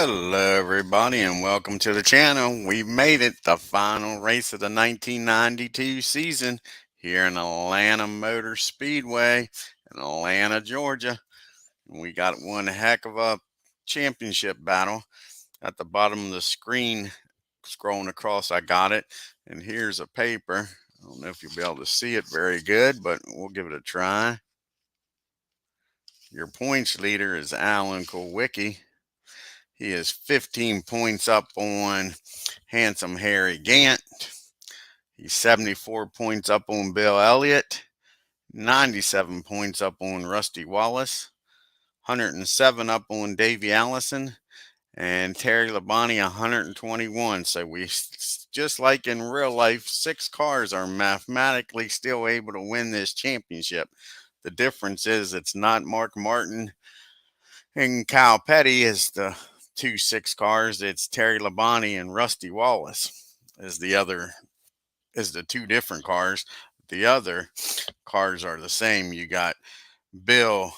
Hello everybody and welcome to the channel. We've made it, the final race of the 1992 season here in Atlanta Motor Speedway in Atlanta, Georgia. We got one heck of a championship battle. At the bottom of the screen, scrolling across, I got it. And here's a paper. I don't know if you'll be able to see it very good, but we'll give it a try. Your points leader is Alan Kulwicki. He is 15 points up on Handsome Harry Gant. He's 74 points up on Bill Elliott, 97 points up on Rusty Wallace, 107 up on Davey Allison, and Terry Labonte 121. So we, just like in real life, 6 cars are mathematically still able to win this championship. The difference is it's not Mark Martin and Kyle Petty as the 2 6 cars. It's Terry Labonte and Rusty Wallace is the 2 different cars. The other cars are the same. You got Bill,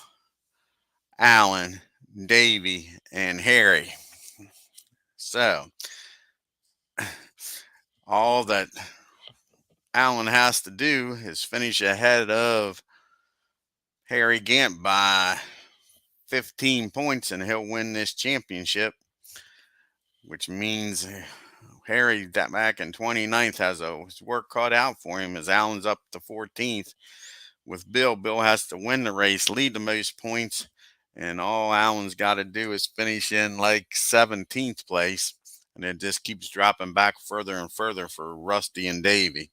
Alan, Davey, and Harry. So all that Alan has to do is finish ahead of Harry Gant by 15 points and he'll win this championship, which means Harry, that back in 29th, has his work cut out for him as Allen's up to 14th. With Bill, Bill has to win the race, lead the most points, and all Allen's got to do is finish in like 17th place, and it just keeps dropping back further and further for Rusty and Davey.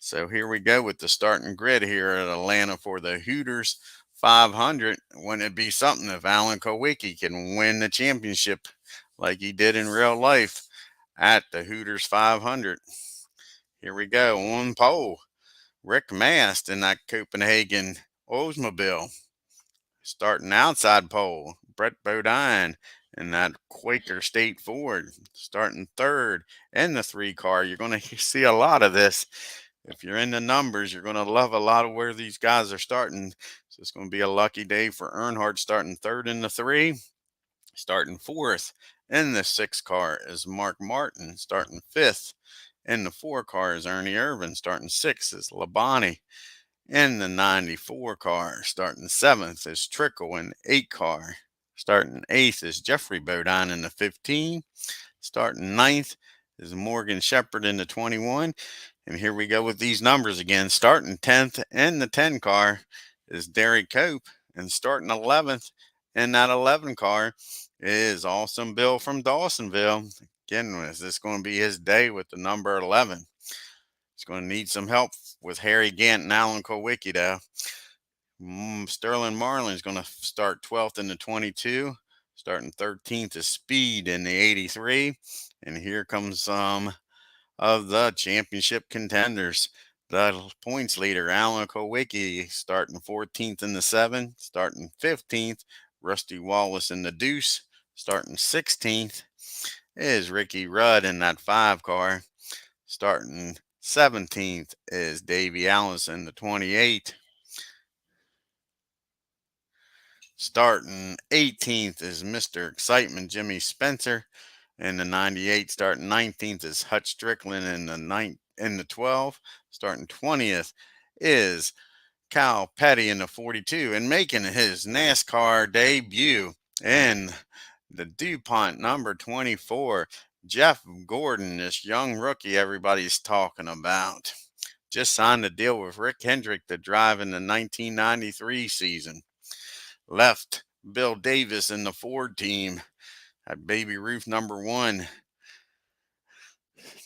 So here we go with the starting grid here at Atlanta for the Hooters 500. Wouldn't it be something if Alan Kulwicki can win the championship like he did in real life at the Hooters 500? Here we go. On pole, Rick Mast in that Copenhagen Oldsmobile. Starting outside pole, Brett Bodine in that Quaker State Ford. Starting third in the 3 car. You're going to see a lot of this. If you're in the numbers, you're going to love a lot of where these guys are starting. So it's going to be a lucky day for Earnhardt starting third in the 3. Starting fourth in the 6 car is Mark Martin. Starting fifth in the 4 car is Ernie Irvin. Starting 6th is Labonte. In the 94 car, starting 7th is Trickle in the 8 car. Starting 8th is Jeffrey Bodine in the 15. Starting 9th is Morgan Shepherd in the 21. And here we go with these numbers again. Starting 10th in the 10 car is Derek Cope. And starting 11th in that 11 car is Awesome Bill from Dawsonville. Again, is this going to be his day with the number 11? He's going to need some help with Harry Gant and Alan Kulwicki, though. Sterling Marlin is going to start 12th in the 22. Starting 13th is Speed in the 83. And here comes some of the championship contenders. The points leader, Alan Kulwicki, starting 14th in the 7. Starting 15th, Rusty Wallace in the Deuce. Starting 16th is Ricky Rudd in that 5 car. Starting 17th is Davey Allison, the 28. Starting 18th is Mr. Excitement, Jimmy Spencer in the 98. Starting 19th is Hutch Strickland in the 12. Starting 20th is Kyle Petty in the 42. And making his NASCAR debut in the DuPont number 24, Jeff Gordon, this young rookie everybody's talking about. Just signed a deal with Rick Hendrick to drive in the 1993 season. Left Bill Davis in the Ford team at Baby Ruth number 1.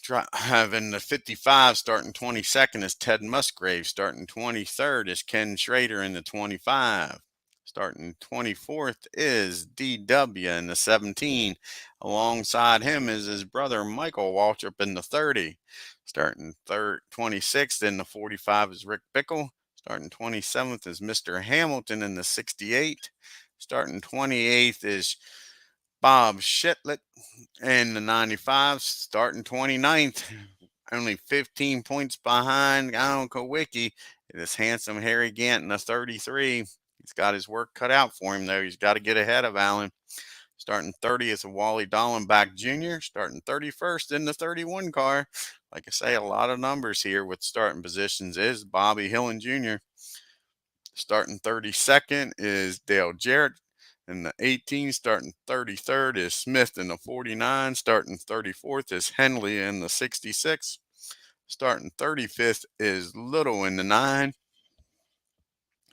Driving the 55, starting 22nd is Ted Musgrave. Starting 23rd is Ken Schrader in the 25. Starting 24th is DW in the 17. Alongside him is his brother Michael Waltrip in the 30. Starting 26th in the 45 is Rick Bickle. Starting 27th is Mr. Hamilton in the 68. Starting 28th is Bob Shitlet in the 95. Starting 29th, only 15 points behind Alan Kulwicki, it is Handsome Harry Gant in the 33. He's got his work cut out for him, though. He's got to get ahead of Alan. Starting 30th is Wally Dallenbach Jr. Starting 31st in the 31 car. Like I say, a lot of numbers here with starting positions is Bobby Hillin Jr. Starting 32nd is Dale Jarrett in the 18. Starting 33rd is Smith in the 49. Starting 34th is Henley in the 66. Starting 35th is Little in the 9.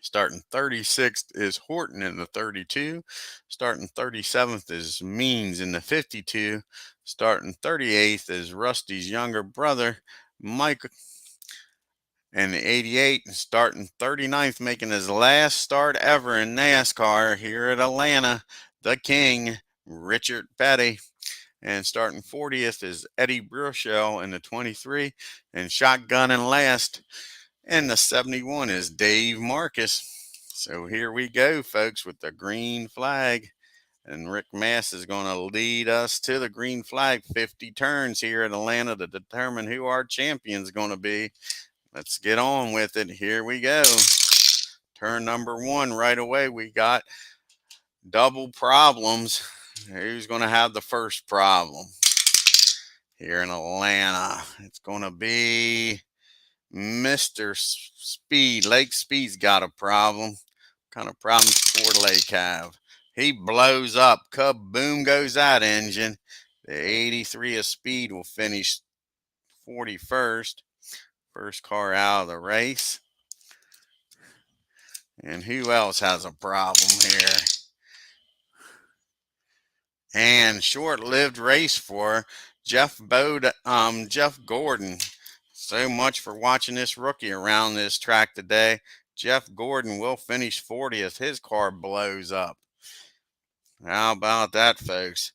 Starting 36th is Horton in the 32. Starting 37th is Means in the 52. Starting 38th is Rusty's younger brother, Mike, in the 88. Starting 39th, making his last start ever in NASCAR here at Atlanta, the King, Richard Petty. And starting 40th is Eddie Bruchel in the 23. And shotgunning last in the 71 is Dave Marcus. So here we go, folks, with the green flag. And Rick Mass is going to lead us to the green flag. 50 turns here in Atlanta to determine who our champion is going to be. Let's get on with it. Here we go. Turn number 1 right away. We got double problems. Who's going to have the first problem here in Atlanta? It's going to be Mr. Speed. Lake Speed's got a problem. What kind of problems Ford Lake have? He blows up. Kaboom goes that engine. The 83 of Speed will finish 41st. First car out of the race. And who else has a problem here? And short-lived race for Jeff Gordon. So much for watching this rookie around this track today. Jeff Gordon will finish 40th. His car blows up. How about that, folks?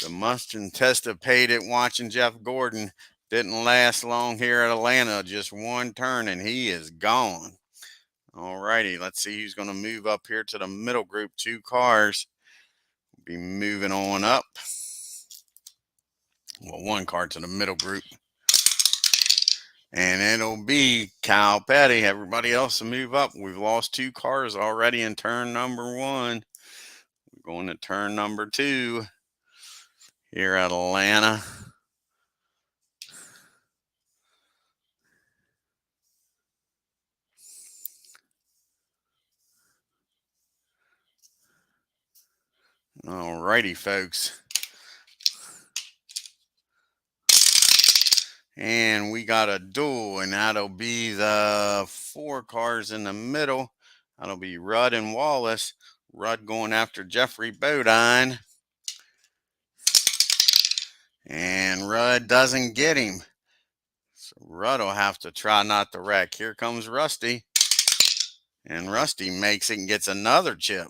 The must anticipated watching Jeff Gordon didn't last long here at Atlanta. Just one turn and he is gone. All righty, let's see who's going to move up here to the middle group. 2 cars will be moving on up. Well, 1 car to the middle group. And it'll be Kyle Petty. Everybody else will move up. We've lost 2 cars already in turn number 1. We're going to turn number 2 here at Atlanta. All righty, folks. And we got a duel, and that'll be the 4 cars in the middle. That'll be Rudd and Wallace. Rudd going after Jeffrey Bodine. And Rudd doesn't get him. So Rudd will have to try not to wreck. Here comes Rusty. And Rusty makes it and gets another chip.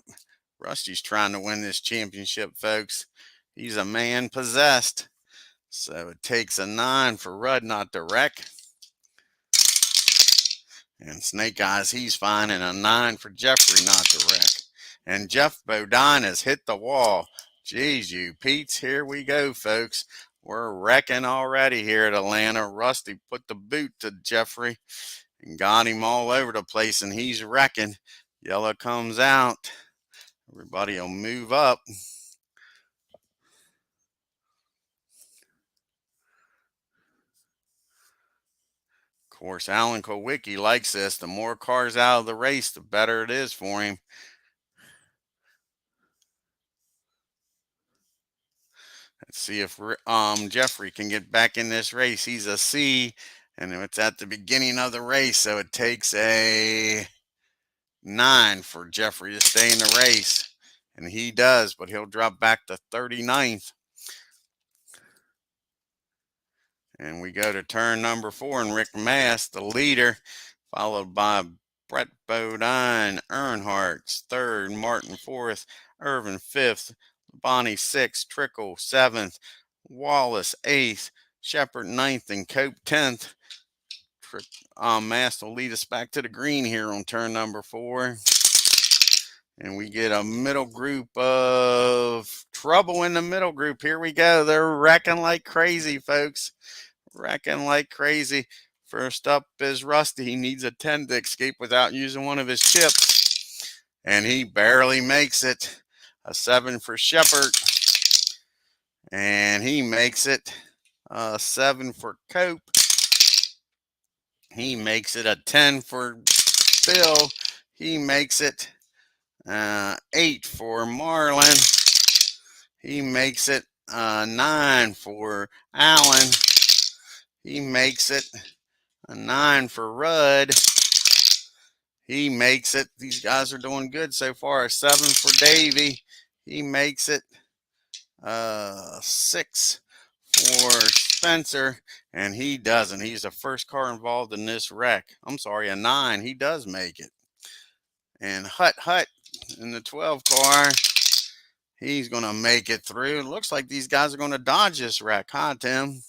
Rusty's trying to win this championship, folks. He's a man possessed. So it takes a 9 for Rudd not to wreck. And Snake Eyes, he's fine. And a 9 for Jeffrey not to wreck. And Jeff Bodine has hit the wall. Jeez, you Pete's, here we go, folks. We're wrecking already here at Atlanta. Rusty put the boot to Jeffrey and got him all over the place, and he's wrecking. Yellow comes out. Everybody will move up. Of course, Alan Kowicki likes this. The more cars out of the race, the better it is for him. Let's see if Jeffrey can get back in this race. He's a C, and it's at the beginning of the race, so it takes a 9 for Jeffrey to stay in the race. And he does, but he'll drop back to 39th. And we go to turn number 4, and Rick Mass, the leader, followed by Brett Bodine, Earnhardt's 3rd, Martin 4th, Irvin 5th, Bonnie 6th, Trickle 7th, Wallace 8th, Shepard 9th, and Cope 10th. Mass will lead us back to the green here on turn number 4. And we get a middle group of trouble in the middle group. Here we go. They're wrecking like crazy, folks. Wrecking like crazy. First up is Rusty. He needs a 10 to escape without using one of his chips. And he barely makes it. A 7 for Shepard. And he makes it 7 for Cope. He makes it a 10 for Bill. He makes it 8 for Marlin. He makes it 9 for Allen. He makes it a 9 for Rudd. He makes it. These guys are doing good so far. A 7 for Davey. He makes it 6 for Spencer, and he doesn't. He's the first car involved in this wreck. I'm sorry, a 9. He does make it. And Hut in the 12 car, he's going to make it through. It looks like these guys are going to dodge this wreck, huh, Tim?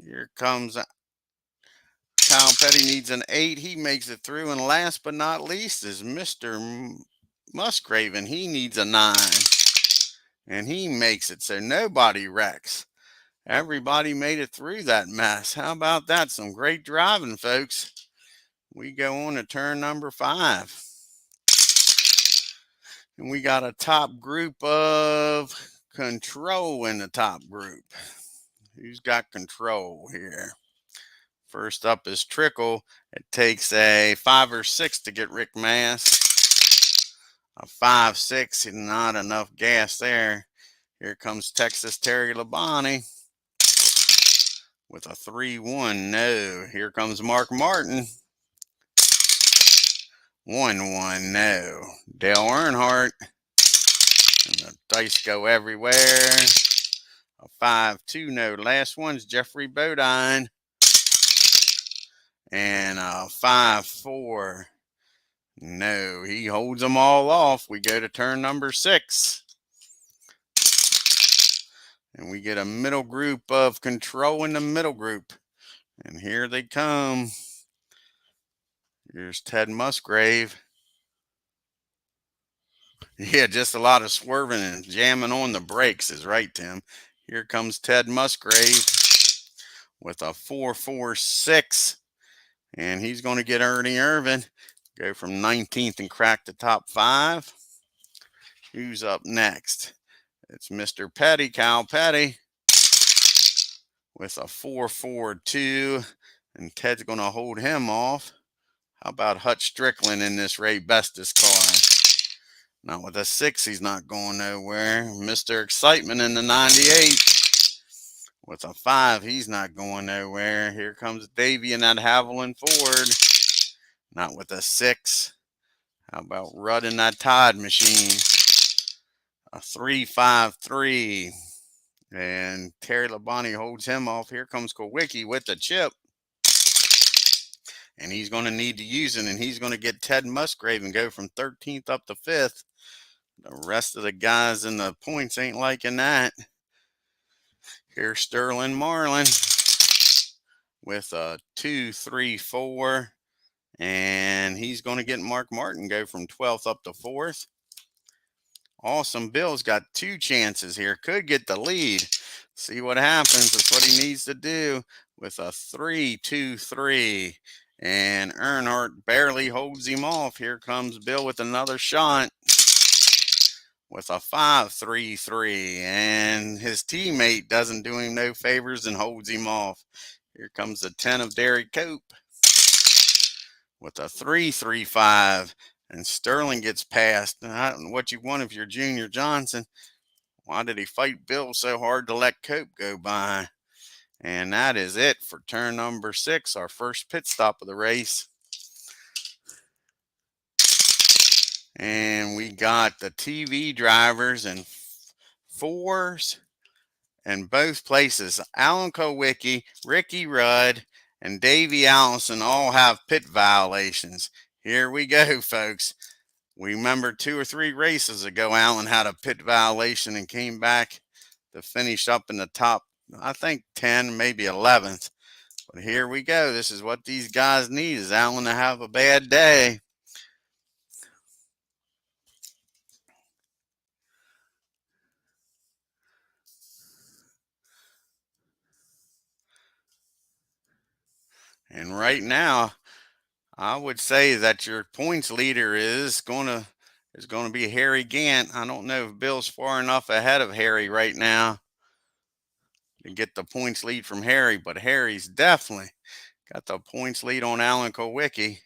Here comes Kyle Petty, needs an 8. He makes it through. And last but not least is Mr. Musgraven. He needs a 9. And he makes it, so nobody wrecks. Everybody made it through that mess. How about that? Some great driving, folks. We go on to turn number 5. And we got a top group of control in the top group. Who's got control here? First up is Trickle. It takes a 5 or 6 to get Rick Mass. A 5-6, not enough gas there. Here comes Texas Terry Labonte with a 3-1. No. Here comes Mark Martin. 1-1. No. Dale Earnhardt. And the dice go everywhere. A 5-2. No. Last one's Jeffrey Bodine. And a 5-4. No. He holds them all off. We go to turn number 6. And we get a middle group of control in the middle group. And here they come. Here's Ted Musgrave. Yeah, just a lot of swerving and jamming on the brakes is right, Tim. Here comes Ted Musgrave with a 4-4-6. And he's going to get Ernie Irvin. Go from 19th and crack the top 5. Who's up next? It's Mr. Petty, Kyle Petty, with a 4-4-2. And Ted's going to hold him off. How about Hutch Strickland in this Ray Bestis car? Not with a 6, he's not going nowhere. Mr. Excitement in the 98. With a 5, he's not going nowhere. Here comes Davey in that Haviland Ford. Not with a 6. How about Rudd in that Todd machine? A 3-5-3. And Terry Labonte holds him off. Here comes Kowicki with the chip. And he's going to need to use it. And he's going to get Ted Musgrave and go from 13th up to 5th. The rest of the guys in the points ain't liking that. Here's Sterling Marlin with a 2-3-4. And he's going to get Mark Martin, go from 12th up to 4th. Awesome Bill's got 2 chances here. Could get the lead. See what happens. That's what he needs to do with a 3-2-3. And Earnhardt barely holds him off. Here comes Bill with another shot with a 5-3-3. And his teammate doesn't do him no favors and holds him off. Here comes the 10 of Derek Cope with a 3-3-5. And Sterling gets past. I don't know what you want if you're Junior Johnson. Why did he fight Bill so hard to let Cope go by? And that is it for turn number 6, our first pit stop of the race. And we got the TV drivers and 4s in both places. Alan Kowicki, Ricky Rudd, and Davey Allison all have pit violations. Here we go, folks. We remember 2 or 3 races ago, Allen had a pit violation and came back to finish up in the top, I think 10, maybe 11th. But here we go. This is what these guys need, is Allen to have a bad day. And right now, I would say that your points leader is going to be Harry Gant. I don't know if Bill's far enough ahead of Harry right now. to get the points lead from Harry, but Harry's definitely got the points lead on Alan Kowicki.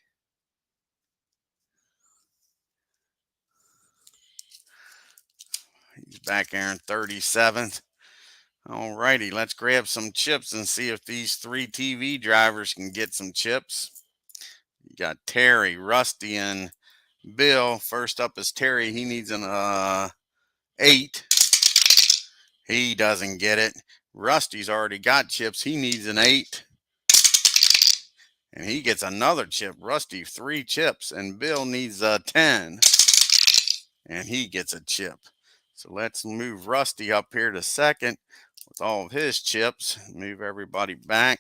He's back there in 37th. All righty, let's grab some chips and see if these three TV drivers can get some chips. You got Terry, Rusty, and Bill. First up is Terry. He needs an 8. He doesn't get it. Rusty's already got chips. He needs an 8. And he gets another chip. Rusty, 3 chips. And Bill needs a 10. And he gets a chip. So let's move Rusty up here to second with all of his chips. Move everybody back.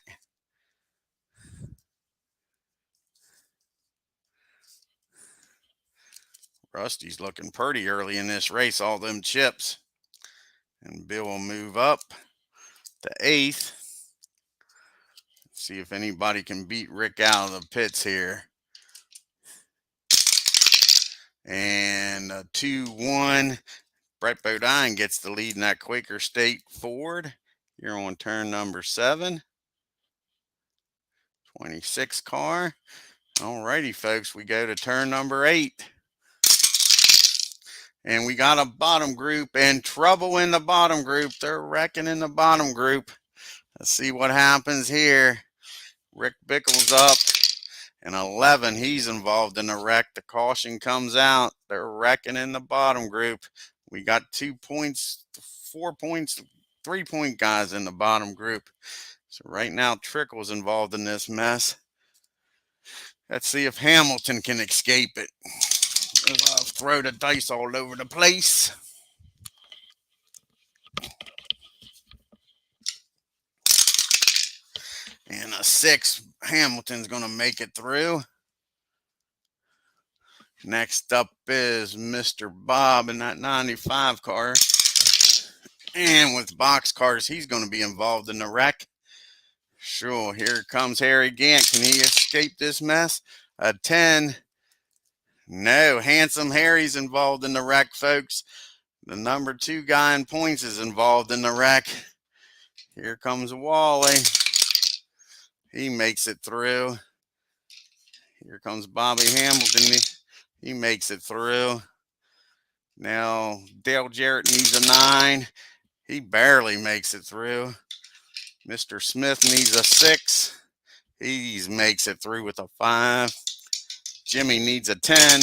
Rusty's looking pretty early in this race, all them chips. And Bill will move up to 8th. See if anybody can beat Rick out of the pits here. And a 2-1. Brett Bodine gets the lead in that Quaker State Ford. You're on turn number 7. 26 car. All righty, folks. We go to turn number 8. And we got a bottom group and trouble in the bottom group. They're wrecking in the bottom group. Let's see what happens here. Rick Bickle's up. And 11, he's involved in the wreck. The caution comes out. They're wrecking in the bottom group. We got 2 points, 4 points, 3-point guys in the bottom group. So right now, Trickle's involved in this mess. Let's see if Hamilton can escape it. Throw the dice all over the place. And a 6, Hamilton's going to make it through. Next up is Mr. Bob in that 95 car. And with box cars, he's going to be involved in the wreck. Sure, here comes Harry Gant. Can he escape this mess? A 10. No, Handsome Harry's involved in the wreck, folks. The number 2 guy in points is involved in the wreck. Here comes Wally. He makes it through. Here comes Bobby Hamilton. He makes it through. Now, Dale Jarrett needs a 9. He barely makes it through. Mr. Smith needs a 6. He makes it through with a 5. Jimmy needs a 10.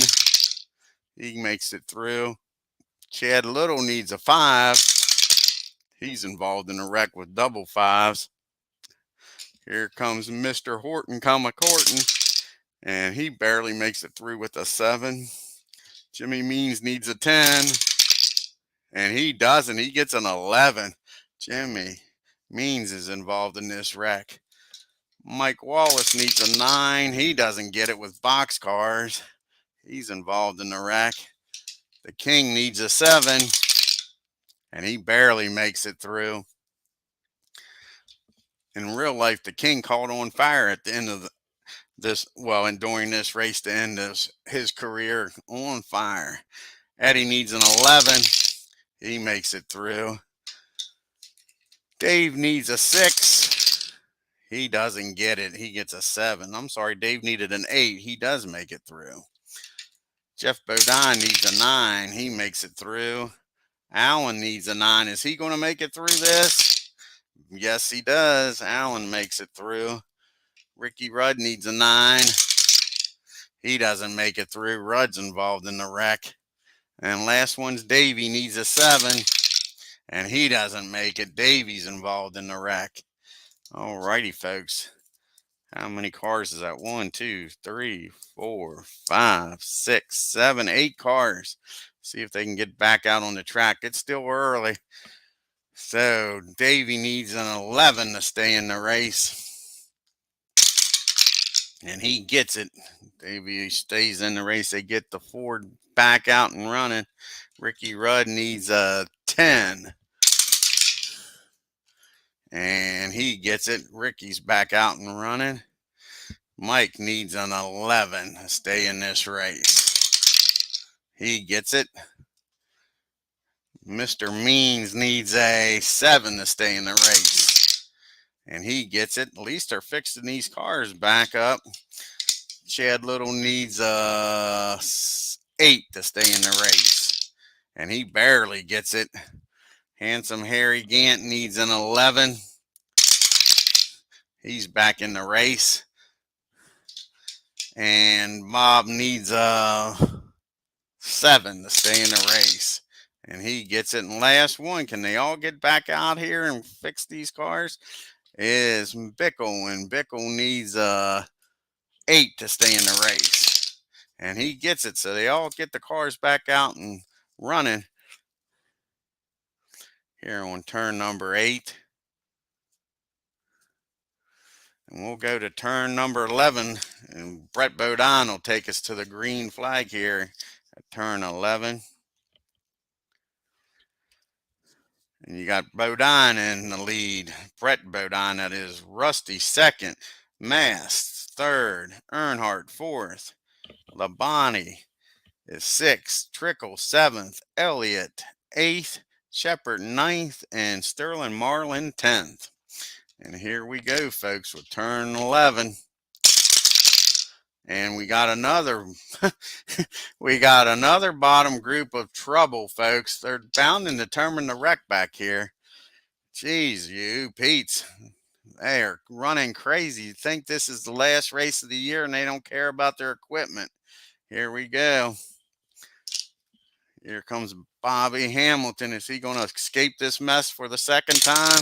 He makes it through. Chad Little needs a 5. He's involved in a wreck with double 5s. Here comes Mr. Horton, Horton, and he barely makes it through with a 7. Jimmy Means needs a 10, and he doesn't. He gets an 11. Jimmy Means is involved in this wreck. Mike Wallace needs a 9. He doesn't get it with box cars. He's involved in the wreck. The King needs a 7, and he barely makes it through. In real life, the King caught on fire at the end of during this race to end his career on fire. Eddie needs an 11. He makes it through. Dave needs a 6. He doesn't get it. He gets a 7. I'm sorry, Dave needed an 8. He does make it through. Jeff Bodine needs a 9. He makes it through. Allen needs a 9. Is he going to make it through this? Yes, he does. Allen makes it through. Ricky Rudd needs a 9. He doesn't make it through. Rudd's involved in the wreck. And last one's Davey needs a 7. And he doesn't make it. Davey's involved in the wreck. All righty, folks. How many cars is that? 1, 2, 3, 4, 5, 6, 7, 8 cars. See if they can get back out on the track. It's still early. So Davey needs an 11 to stay in the race. And he gets it. Davey stays in the race. They get the Ford back out and running. Ricky Rudd needs a 10. And he gets it. Ricky's back out and running. Mike needs an 11 to stay in this race. He gets it. Mr. Means needs a 7 to stay in the race. and he gets it. At least they're fixing these cars back up. Chad Little needs 8 to stay in the race, and he barely gets it. Handsome Harry Gant needs an 11. He's back in the race. And Bob needs a 7 to stay in the race. And he gets it. And last one, can they all get back out here and fix these cars? Is Bickle. And Bickle needs 8 to stay in the race. And he gets it. So they all get the cars back out and running here on turn number 8. And we'll go to turn number 11, and Brett Bodine will take us to the green flag here at turn 11. And you got Bodine in the lead. Brett Bodine, that is. Rusty second. Mast third. Earnhardt fourth. Labonte is 6th. Trickle 7th. Elliott 8th. Shepard 9th. And Sterling Marlin 10th. And here we go, folks, with turn 11. And we got another bottom group of trouble, folks. They're bound and determined to wreck back here. Jeez, you Pete's. They are running crazy. You think this is the last race of the year and they don't care about their equipment. Here we go. Here comes Bobby Hamilton. Is he going to escape this mess for the second time?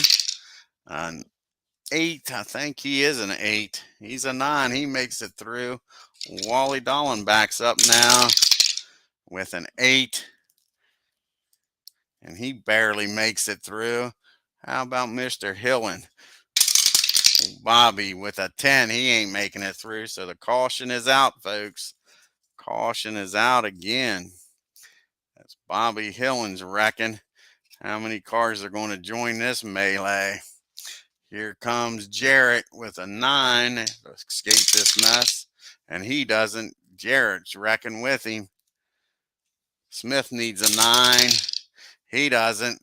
8, I think he is an 8. He's a 9. He makes it through. Wally Dolan backs up now with an 8. And he barely makes it through. How about Mr. Hillen? Bobby with a 10. He ain't making it through. So the caution is out, folks. Caution is out again. That's Bobby Hillen's wrecking. How many cars are going to join this melee? Here comes Jarrett with a 9 to escape this mess. And he doesn't. Jarrett's wrecking with him. Smith needs a 9. He doesn't.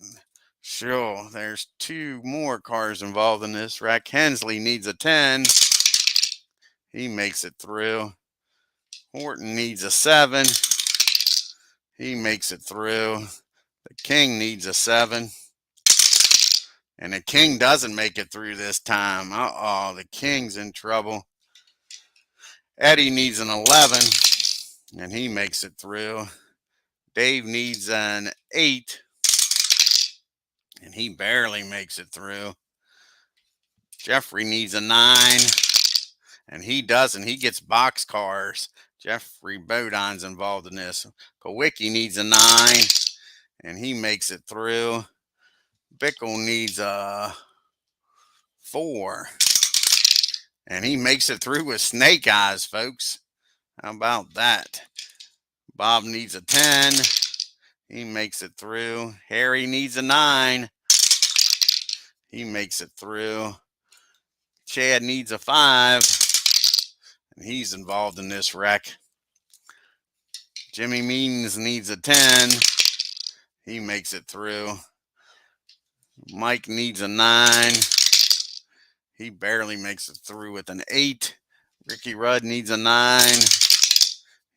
Sure, there's 2 more cars involved in this wreck. Hensley needs a 10. He makes it through. Horton needs a 7. He makes it through. The King needs a 7. And the King doesn't make it through this time. Uh-oh, the King's in trouble. Eddie needs an 11, and he makes it through. Dave needs an 8, and he barely makes it through. Jeffrey needs a 9, and he doesn't. He gets box cars. Jeffrey Bodine's involved in this. Kowicki needs a 9, and he makes it through. Bickle needs a 4. And he makes it through with snake eyes, folks. How about that? Bob needs a 10. He makes it through. Harry needs a 9. He makes it through. Chad needs a 5. And he's involved in this wreck. Jimmy Means needs a 10. He makes it through. Mike needs a 9. He barely makes it through with an 8. Ricky Rudd needs a 9.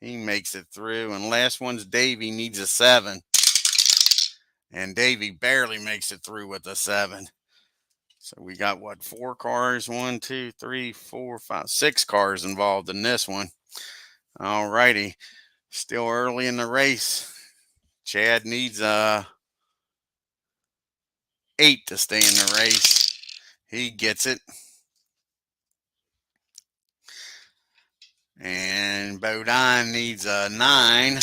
He makes it through. And last one's Davey needs a 7. And Davey barely makes it through with a 7. So we got, what, 4 cars? 1, 2, 3, 4, 5, 6 cars involved in this one. All righty. Still early in the race. Chad needs a 8 to stay in the race. He gets it. And Bodine needs a 9.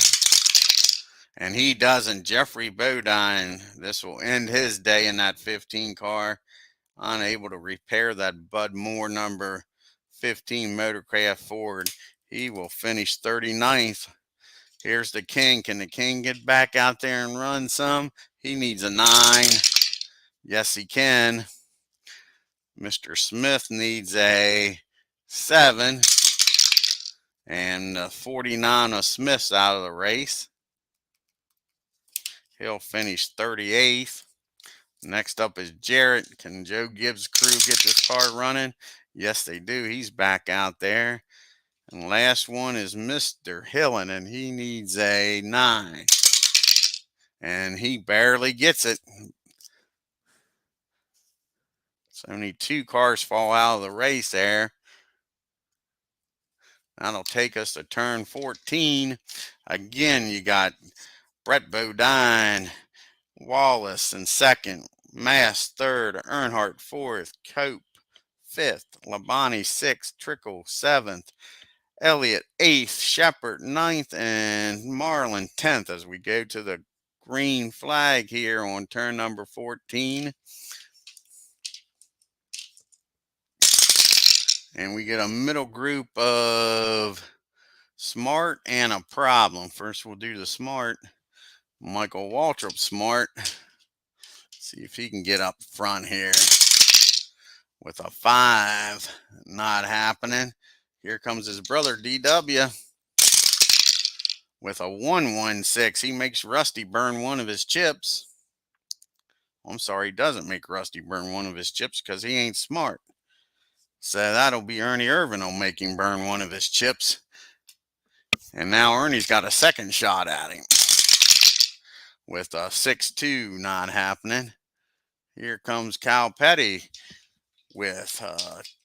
And he doesn't. Jeffrey Bodine, this will end his day in that 15 car. Unable to repair that Bud Moore number 15 Motorcraft Ford. He will finish 39th. Here's the King. Can the King get back out there and run some? He needs a 9. Yes, he can. Mr. Smith needs a 7. And 49 of Smith's out of the race. He'll finish 38th. Next up is Jarrett. Can Joe Gibbs' crew get this car running? Yes, they do. He's back out there. And last one is Mr. Hillen, and he needs a 9. And he barely gets it. So only 2 cars fall out of the race there. That'll take us to turn 14. Again, you got Brett Bodine, Wallace in second, Mass third, Earnhardt fourth, Cope fifth, Labonte sixth, Trickle seventh, Elliott eighth, Shepard ninth, and Marlin 10th as we go to the green flag here on turn number 14. And we get a middle group of Smart and a Problem. First, we'll do the Smart. Michael Waltrip Smart. See if he can get up front here with a 5. Not happening. Here comes his brother DW with a 116. He makes Rusty burn one of his chips. I'm sorry, he doesn't make Rusty burn one of his chips because he ain't smart. So that'll be Ernie Irvin will make him burn one of his chips. And now Ernie's got a second shot at him with a 6-2 not happening. Here comes Cal Petty with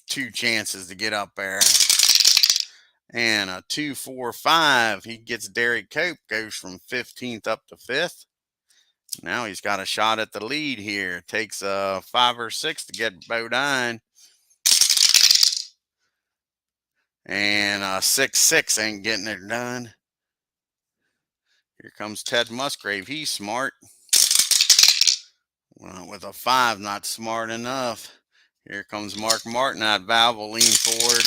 2 chances to get up there. And a 2-4-5. He gets Derek Cope, goes from 15th up to 5th. Now he's got a shot at the lead here. Takes a 5 or 6 to get Bodine. And 6-6 ain't getting it done. Here comes Ted Musgrave. He's smart. Well, with a 5, not smart enough. Here comes Mark Martin. That valve will lean forward.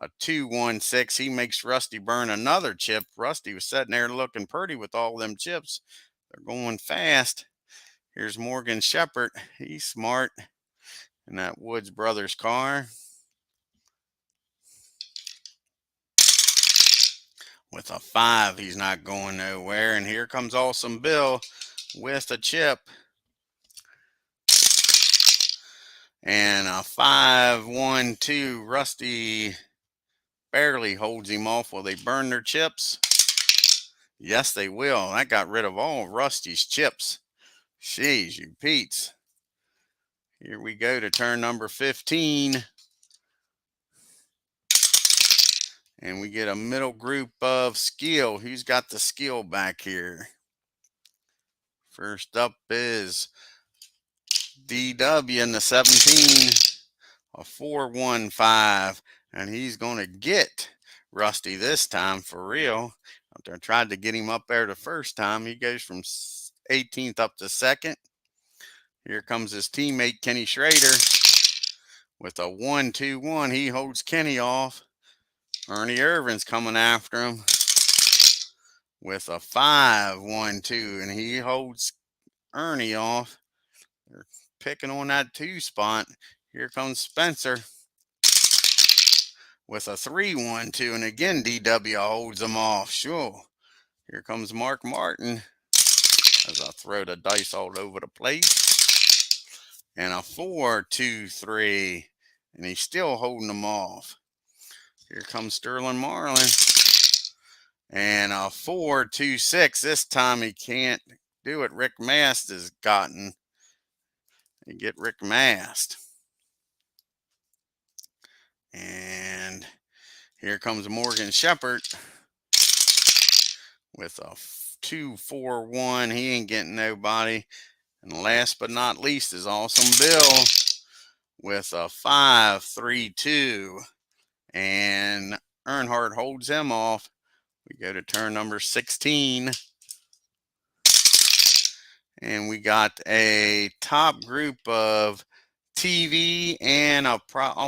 A 2-1-6. He makes Rusty burn another chip. Rusty was sitting there looking pretty with all them chips. They're going fast. Here's Morgan Shepard. He's smart in that Woods Brothers car. With a 5, he's not going nowhere. And here comes Awesome Bill with a chip. And a 5-1-2. Rusty barely holds him off. Will they burn their chips? Yes, they will. That got rid of all Rusty's chips. Jeez, you Pete's. Here we go to turn number 15. And we get a middle group of skill. Who's got the skill back here? First up is DW in the 17. A 4-1-5. And he's going to get Rusty this time for real. After I tried to get him up there the first time, he goes from 18th up to 2nd. Here comes his teammate Kenny Schrader with a 1-2-1. He holds Kenny off. Ernie Irvin's coming after him with a 5-1-2, and he holds Ernie off. They're picking on that 2 spot. Here comes Spencer with a 3-1-2, and again DW holds him off. Sure. Here comes Mark Martin as I throw the dice all over the place. And a 4-2-3, and he's still holding them off. Here comes Sterling Marlin. And a 4-2-6. This time he can't do it. Rick Mast has gotten. You get Rick Mast. And here comes Morgan Shepard with a 2-4-1. He ain't getting nobody. And last but not least is Awesome Bill with a 5-3-2. And Earnhardt holds him off. We go to turn number 16. And we got a top group of TV and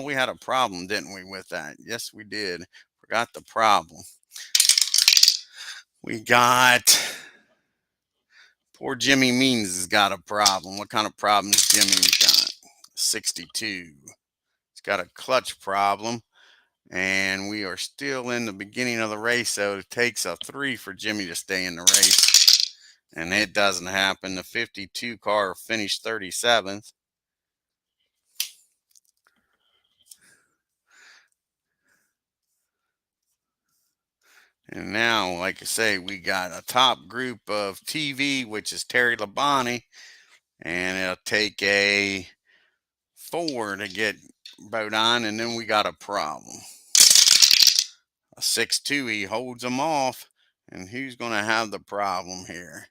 we had a problem, didn't we, with that? Yes, we did. Forgot the problem. We got poor Jimmy Means has got a problem. What kind of problem has Jimmy got? 62. He's got a clutch problem. And we are still in the beginning of the race, so it takes a 3 for Jimmy to stay in the race. And it doesn't happen. The 52 car finished 37th. And now, like I say, we got a top group of TV, which is Terry Labonte, and it'll take a 4 to get Bodine, and then we got a problem. A 6-2, he holds them off, and who's going to have the problem here?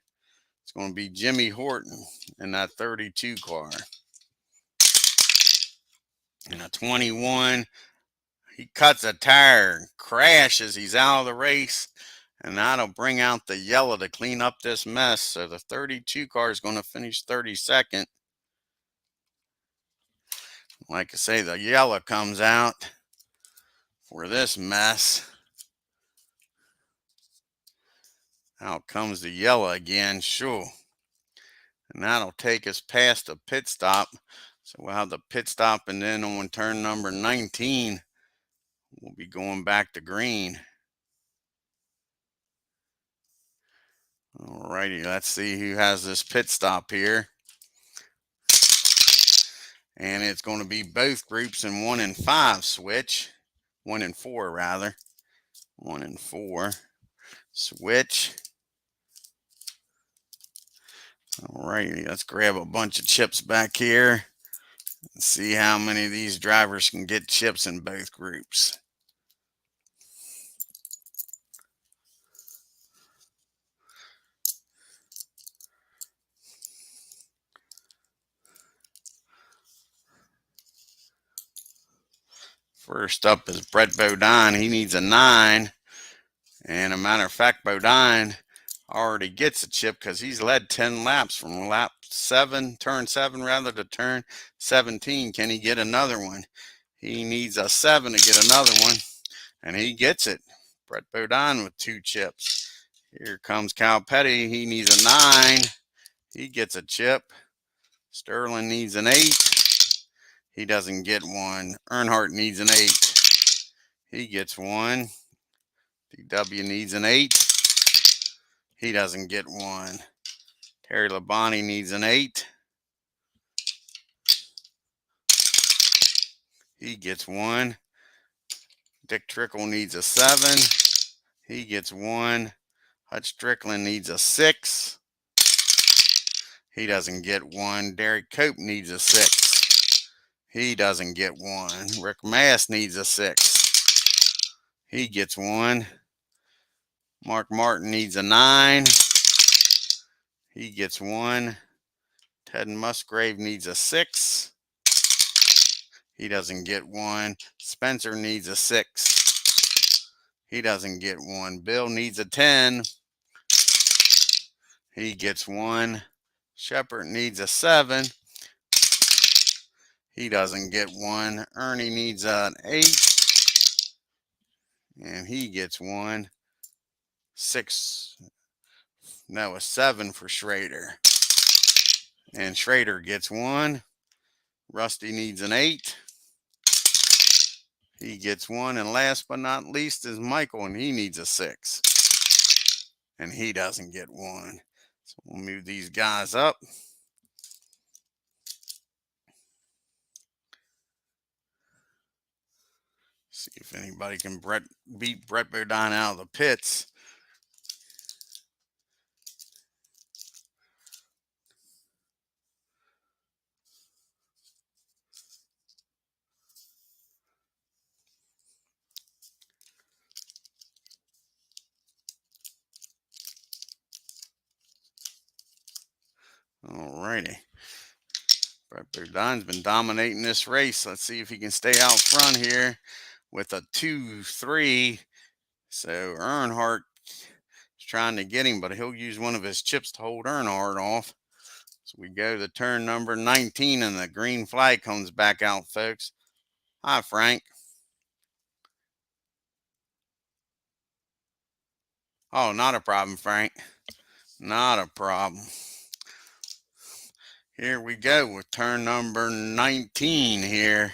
It's going to be Jimmy Horton in that 32 car. And a 21, he cuts a tire, crashes, he's out of the race, and that'll bring out the yellow to clean up this mess. So the 32 car is going to finish 32nd. Like I say, the yellow comes out for this mess. Out comes the yellow again, sure. And that'll take us past the pit stop. So we'll have the pit stop, and then on turn number 19, we'll be going back to green. Alrighty, let's see who has this pit stop here. And it's going to be both groups in 1 and 5 switch. 1 and 4 rather. 1 and 4 switch. Alrighty, let's grab a bunch of chips back here and see how many of these drivers can get chips in both groups. First up is Brett Bodine. He needs a 9. And a matter of fact, Bodine already gets a chip because he's led 10 laps from lap 7, turn 7 rather, to turn 17. Can he get another one? He needs a 7 to get another one, and he gets it. Brett Bodine with 2 chips. Here comes Cal Petty. He needs a 9. He gets a chip. Sterling needs an 8. He doesn't get one. Earnhardt needs an 8. He gets one. DW needs an 8. He doesn't get one. Terry Labonte needs an 8. He gets one. Dick Trickle needs a 7. He gets one. Hutch Strickland needs a 6. He doesn't get one. Derek Cope needs a 6. He doesn't get one. Rick Mass needs a 6. He gets one. Mark Martin needs a 9. He gets one. Ted Musgrave needs a 6. He doesn't get one. Spencer needs a 6. He doesn't get one. Bill needs a 10. He gets one. Shepard needs a 7. He doesn't get one. Ernie needs an 8. And he gets one. 6. That was 7 for Schrader. And Schrader gets one. Rusty needs an 8. He gets one. And last but not least is Michael, and he needs a 6. And he doesn't get one. So we'll move these guys up. See if anybody can beat Brett Bodine out of the pits. Alrighty. Brett Bodine's been dominating this race. Let's see if he can stay out front here with a 2-3. So Earnhardt is trying to get him, but he'll use one of his chips to hold Earnhardt off. So we go to turn number 19, and the green flag comes back out, folks. Hi, Frank. Oh, not a problem, Frank. Not a problem. Here we go with turn number 19 here.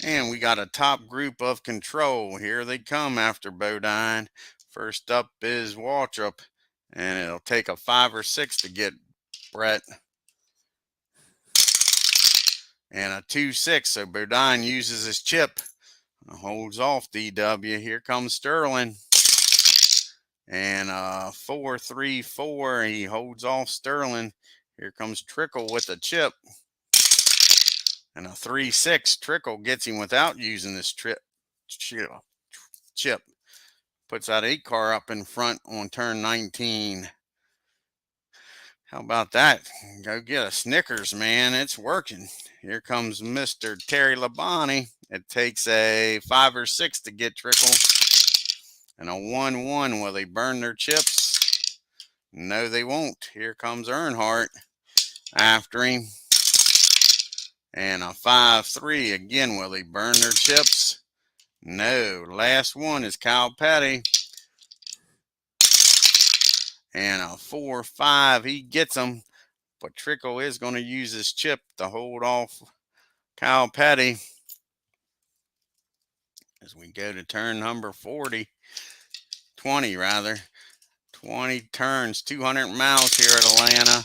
And we got a top group of control. Here they come after Bodine. First up is Waltrip. And it'll take a 5 or 6 to get Brett. And a 2-6. So Bodine uses his chip. Holds off DW. Here comes Sterling. And 4-3-4. He holds off Sterling. Here comes Trickle with a chip. And a 3-6. Trickle gets him without using this chip. Puts that 8 car up in front on turn 19. How about that? Go get a Snickers, man. It's working. Here comes Mr. Terry Labonte. It takes a 5 or 6 to get Trickle. And a 1-1. Will they burn their chips? No, they won't. Here comes Earnhardt after him. And a 5-3. Again, will they burn their chips? No. Last one is Kyle Petty. And a 4-5. He gets them. But Trickle is going to use his chip to hold off Kyle Petty. As we go to turn number 20 rather. 20 turns, 200 miles here at Atlanta.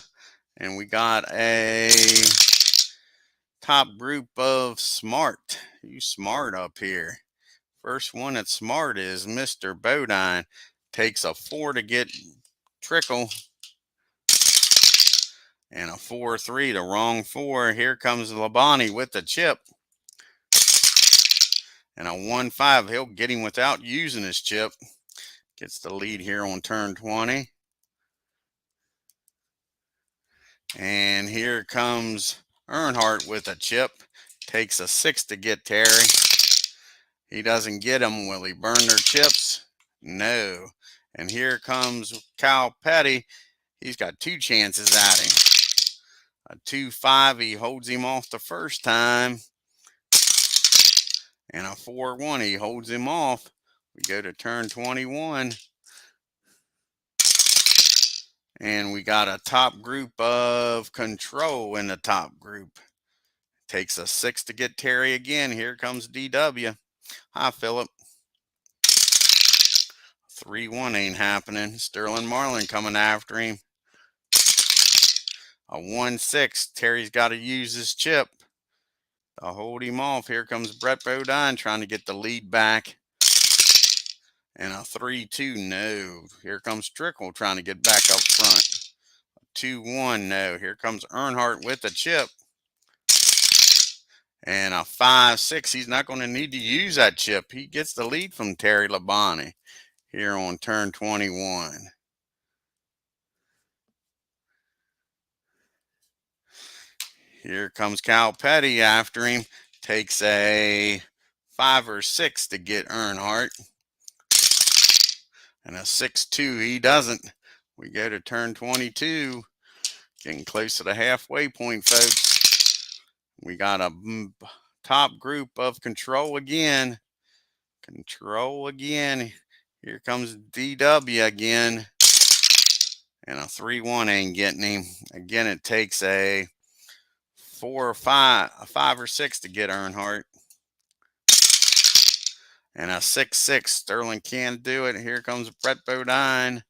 And we got a top group of Smart. Who's Smart up here? First one that's Smart is Mr. Bodine. Takes a 4 to get Trickle. And a 4-3, the wrong 4. Here comes Labonte with the chip. And a 1-5. He'll get him without using his chip. Gets the lead here on turn 20. And here comes Earnhardt with a chip. Takes a 6 to get Terry. He doesn't get him. Will he burn their chips? No. And here comes Kyle Petty. He's got 2 chances at him. A 2-5. He holds him off the first time. And a 4-1. He holds him off. We go to turn 21. And we got a top group of Control in the top group. Takes a 6 to get Terry again. Here comes DW. Hi, Philip. 3-1 ain't happening. Sterling Marlin coming after him. A 1-6. Terry's got to use his chip to hold him off. Here comes Brett Bodine trying to get the lead back. And a 3-2. No. Here comes Trickle trying to get back up front. 2-1. No. Here comes Earnhardt with a chip. And a 5-6. He's not going to need to use that chip. He gets the lead from Terry Labonte here on turn 21. Here comes Kyle Petty after him. Takes a 5 or 6 to get Earnhardt. And a 6-2. He doesn't. We go to turn 22. Getting close to the halfway point, folks. We got a top group of Control again. Control again. Here comes DW again. And a 3-1 ain't getting him. Again, it takes a 4 or 5, a 5 or 6 to get Earnhardt. And a 6-6. Sterling can't do it. Here comes Brett Bodine.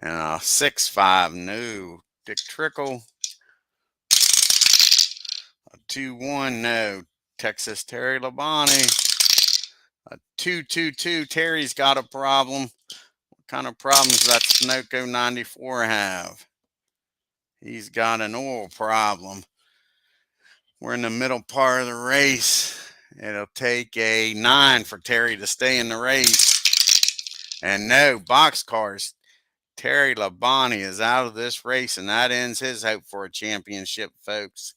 And a 6-5. No. Dick Trickle. A 2-1. No. Texas Terry Labonte. A 2-2-2. Terry's got a problem. What kind of problems does that Sunoco 94 have? He's got an oil problem. We're in the middle part of the race. It'll take a 9 for Terry to stay in the race. And no, boxcars. Terry Labonte is out of this race, and that ends his hope for a championship, folks.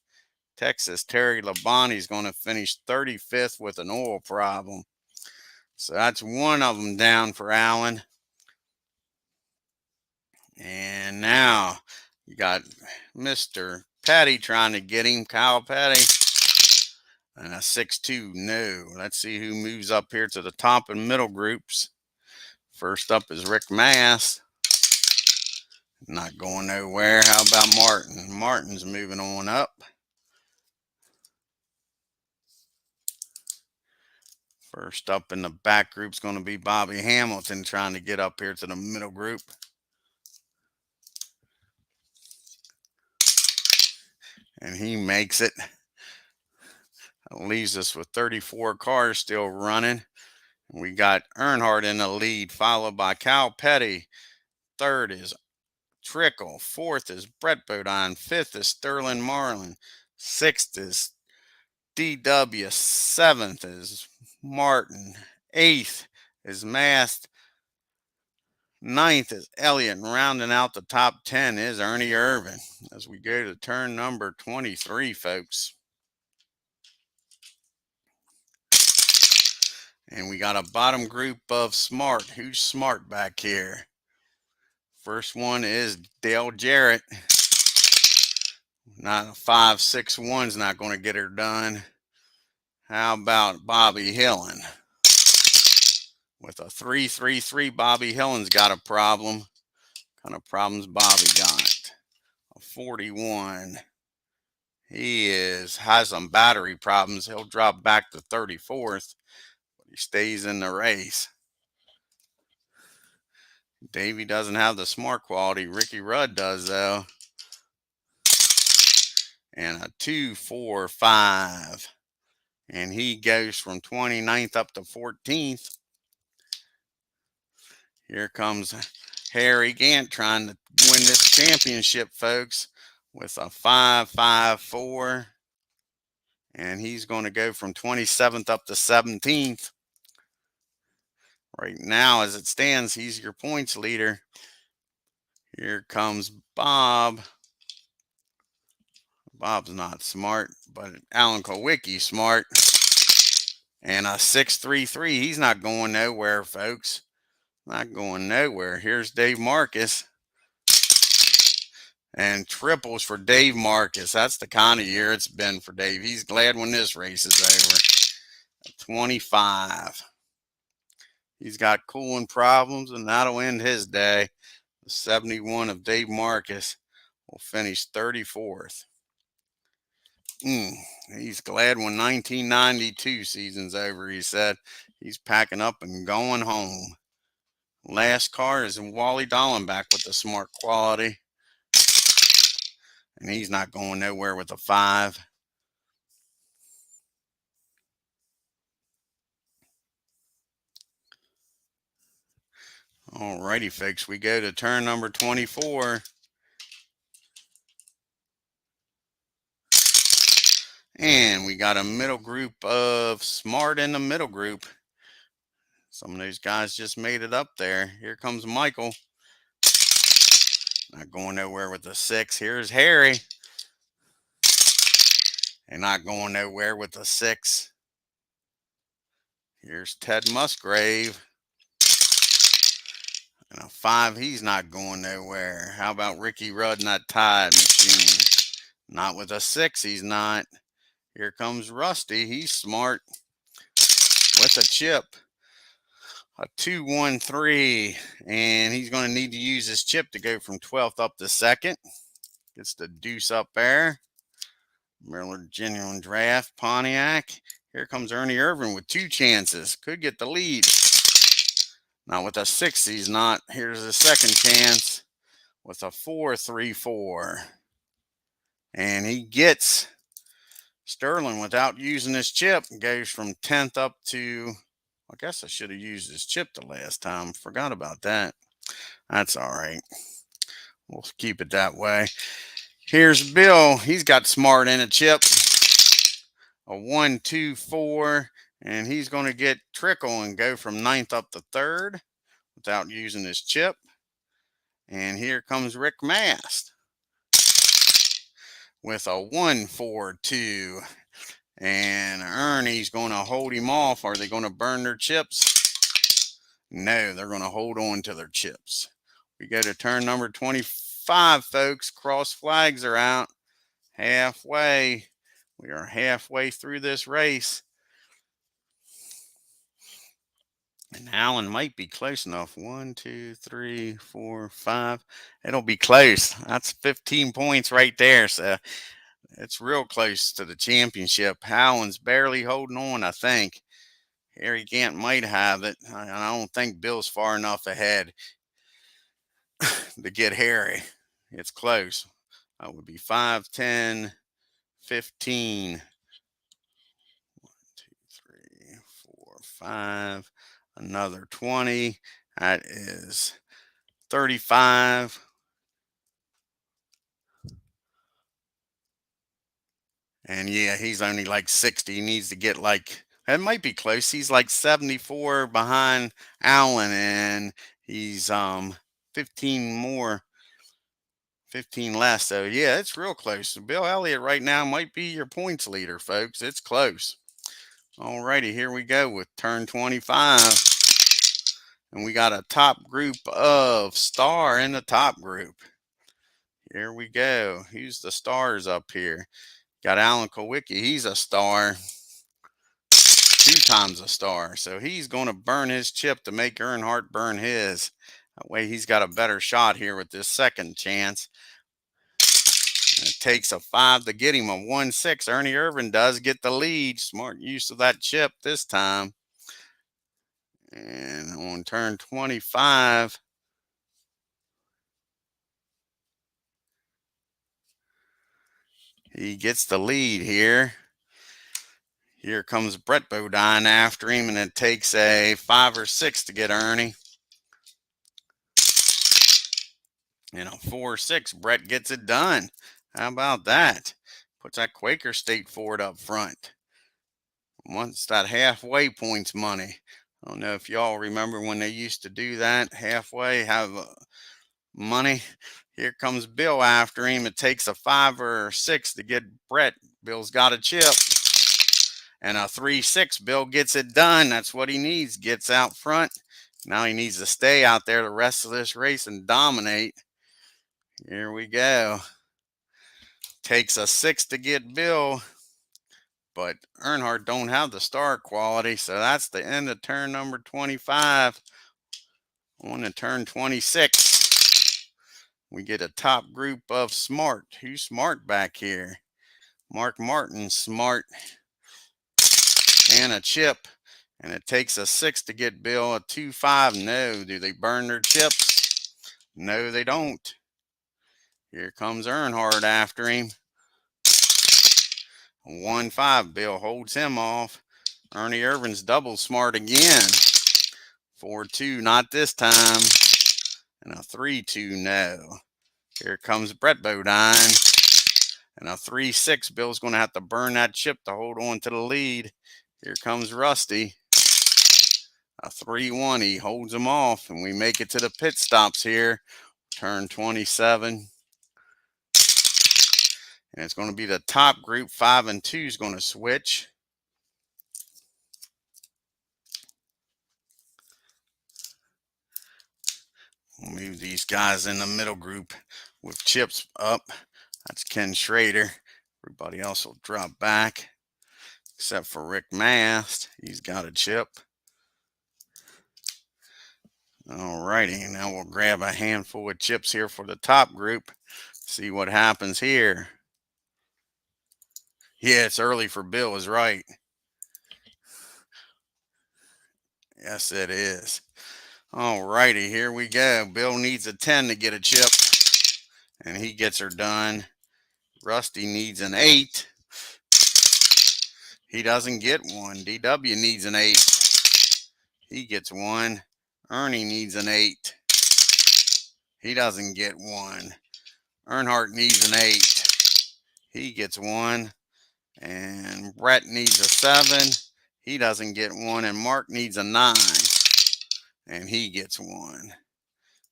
Texas Terry Labonte is going to finish 35th with an oil problem. So that's one of them down for Allen. And now you got Mr. Petty trying to get him, Kyle Petty. And a 6-2, no. Let's see who moves up here to the top and middle groups. First up is Rick Mass. Not going nowhere. How about Martin? Martin's moving on up. First up in the back group is going to be Bobby Hamilton trying to get up here to the middle group. And he makes it. That leaves us with 34 cars still running. We got Earnhardt in the lead, followed by Cal Petty. Third is Trickle. Fourth is Brett Bodine. Fifth is Sterling Marlin. Sixth is DW. Seventh is Martin. Eighth is Mast. Ninth is Elliott. And rounding out the top 10 is Ernie Irvin as we go to turn number 23, folks. And we got a bottom group of Smart. Who's Smart back here? First one is Dale Jarrett. Not a 5.61's not going to get her done. How about Bobby Hillen? With a 3.33, Bobby Hillen's got a problem. What kind of problems Bobby got? A 41. He has some battery problems. He'll drop back to 34th, but he stays in the race. Davey doesn't have the Smart quality. Ricky Rudd does, though. And a 2.45. And he goes from 29th up to 14th. Here comes Harry Gant trying to win this championship, folks, with a 5.54. And he's going to go from 27th up to 17th. Right now, as it stands, he's your points leader. Here comes Bob. Bob's not smart, but Alan Kowicki's smart. And a 6.33. He's not going nowhere, folks. Not going nowhere. Here's Dave Marcus. And triples for Dave Marcus. That's the kind of year it's been for Dave. He's glad when this race is over. 25. He's got cooling problems, and that'll end his day. The 71 of Dave Marcus will finish 34th. He's glad when 1992 season's over, he said. He's packing up and going home. Last car is Wally Dallenbach with the Smart quality. And he's not going nowhere with a 5. Alrighty, folks. We go to turn number 24. And we got a middle group of Smart in the middle group. Some of those guys just made it up there. Here comes Michael. Not going nowhere with a 6. Here's Harry. And not going nowhere with a 6. Here's Ted Musgrave. And a 5. He's not going nowhere. How about Ricky Rudd in that Tide machine? Not with a 6. He's not. Here comes Rusty. He's smart. With a chip. A 2.13. And he's going to need to use his chip to go from 12th up to 2nd. Gets the deuce up there. Miller Genuine Draft, Pontiac. Here comes Ernie Irvin with 2 chances. Could get the lead. Not with a 6, he's not. Here's a second chance with a 4.34. And he gets Sterling without using his chip. Goes from 10th up to, I guess I should have used his chip the last time. Forgot about that. That's all right. We'll keep it that way. Here's Bill. He's got Smart in a chip. A 1.24. And he's going to get Trickle and go from 9th up to 3rd without using his chip. And here comes Rick Mast with a 1.42. And Ernie's going to hold him off. Are they going to burn their chips? No, they're going to hold on to their chips. We go to turn number 25, folks. Cross flags are out. Halfway. We are halfway through this race. And Allen might be close enough. 1, 2, 3, 4, 5. It'll be close. That's 15 points right there. So it's real close to the championship. Allen's barely holding on, I think. Harry Gant might have it. I don't think Bill's far enough ahead to get Harry. It's close. It would be 5, 10, 15. 1, 2, 3, 4, 5. Another 20. That is 35. And yeah, he's only like 60. He needs to get like, it might be close. He's like 74 behind Allen, and he's 15 more, 15 less. So yeah, it's real close. Bill Elliott right now might be your points leader, folks. It's close. All righty, here we go with turn 25. And we got a top group of star in the top group. Here we go. Who's the stars up here? Got Alan Kowicki. He's a star. 2 times a star. So he's going to burn his chip to make Earnhardt burn his. That way he's got a better shot here with this second chance. And it takes a 5 to get him a 1-6. Ernie Irvan does get the lead. Smart use of that chip this time. And on turn 25, he gets the lead here. Here comes Brett Bodine after him, and it takes a 5 or 6 to get Ernie. And a 4-6, Brett gets it done. How about that? Puts that Quaker State Ford up front. Wants that halfway points money. I don't know if y'all remember when they used to do that. Halfway, have money. Here comes Bill after him. It takes a 5 or 6 to get Brett. Bill's got a chip. And a 3-6, Bill gets it done. That's what he needs. Gets out front. Now he needs to stay out there the rest of this race and dominate. Here we go. Takes a 6 to get Bill. But Earnhardt don't have the star quality. So that's the end of turn number 25. On to turn 26. We get a top group of Smart. Who's Smart back here? Mark Martin, Smart. And a chip. And it takes a 6 to get Bill. A 2-5. No. Do they burn their chips? No, they don't. Here comes Earnhardt after him. 1-5. Bill holds him off. Ernie Irvan's double Smart again. 4-2. Not this time. And a 3-2. No. Here comes Brett Bodine. And a 3-6. Bill's going to have to burn that chip to hold on to the lead. Here comes Rusty. A 3-1. He holds him off, and we make it to the pit stops here. Turn 27. And it's going to be the top group. 5 and 2 is going to switch. We'll move these guys in the middle group with chips up. That's Ken Schrader. Everybody else will drop back, except for Rick Mast. He's got a chip. All righty, now we'll grab a handful of chips here for the top group. See what happens here. Yeah, it's early for Bill, is right. Yes, it is. All righty, here we go. Bill needs a 10 to get a chip, and he gets her done. Rusty needs an 8. He doesn't get one. DW needs an 8. He gets one. Ernie needs an 8. He doesn't get one. Earnhardt needs an 8. He gets one. And Brett needs a 7. He doesn't get one. And Mark needs a 9. And he gets one.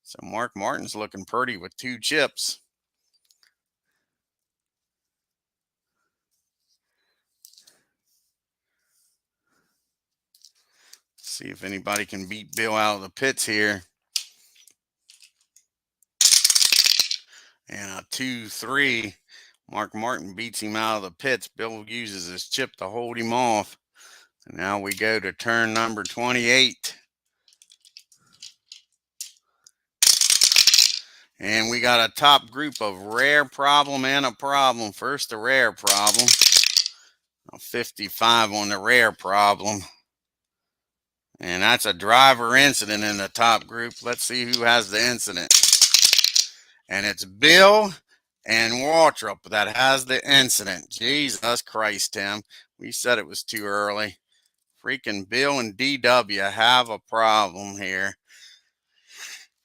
So Mark Martin's looking pretty with 2 chips. See if anybody can beat Bill out of the pits here. And a 2-3. Mark Martin beats him out of the pits. Bill uses his chip to hold him off. And now we go to turn number 28. And we got a top group of rare problem and a problem. First, the rare problem. A 55 on the rare problem. And that's a driver incident in the top group. Let's see who has the incident. And it's Bill and Waltrip that has the incident. Jesus Christ, Tim. We said it was too early. Freaking Bill and DW have a problem here.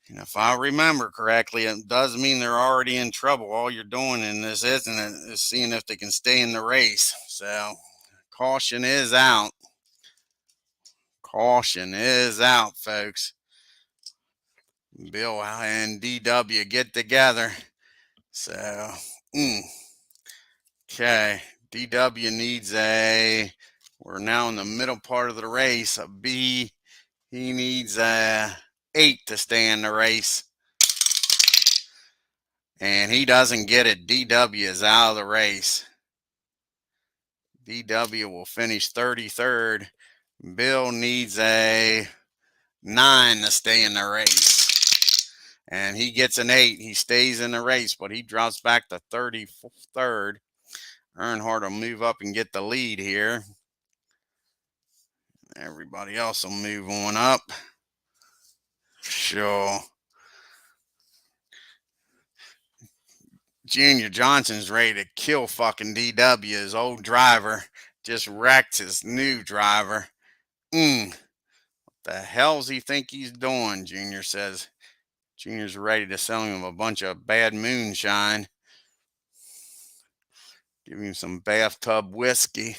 And if I remember correctly, it does mean they're already in trouble. All you're doing in this incident is seeing if they can stay in the race. So caution is out. Caution is out, folks. Bill and DW get together. So, okay. DW needs we're now in the middle part of the race, a B. He needs a 8 to stay in the race. And he doesn't get it. DW is out of the race. DW will finish 33rd. Bill needs a 9 to stay in the race. And he gets an 8. He stays in the race, but he drops back to 33rd. Earnhardt will move up and get the lead here. Everybody else will move on up. Sure. Junior Johnson's ready to kill fucking DW. His old driver just wrecked his new driver. What the hell's he think he's doing? Junior says. Junior's ready to sell him a bunch of bad moonshine. Give him some bathtub whiskey.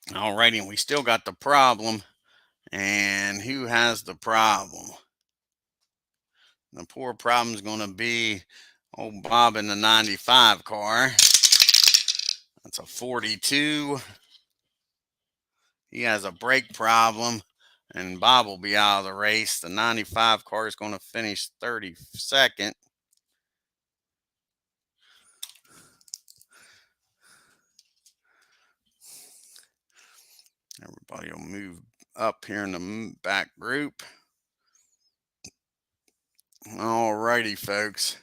Alrighty, we still got the problem. And who has the problem? The poor problem's going to be old Bob in the 95 car. That's a 42. He has a brake problem, and Bob will be out of the race. The 95 car is going to finish 32nd. Everybody will move up here in the back group. Alrighty, folks.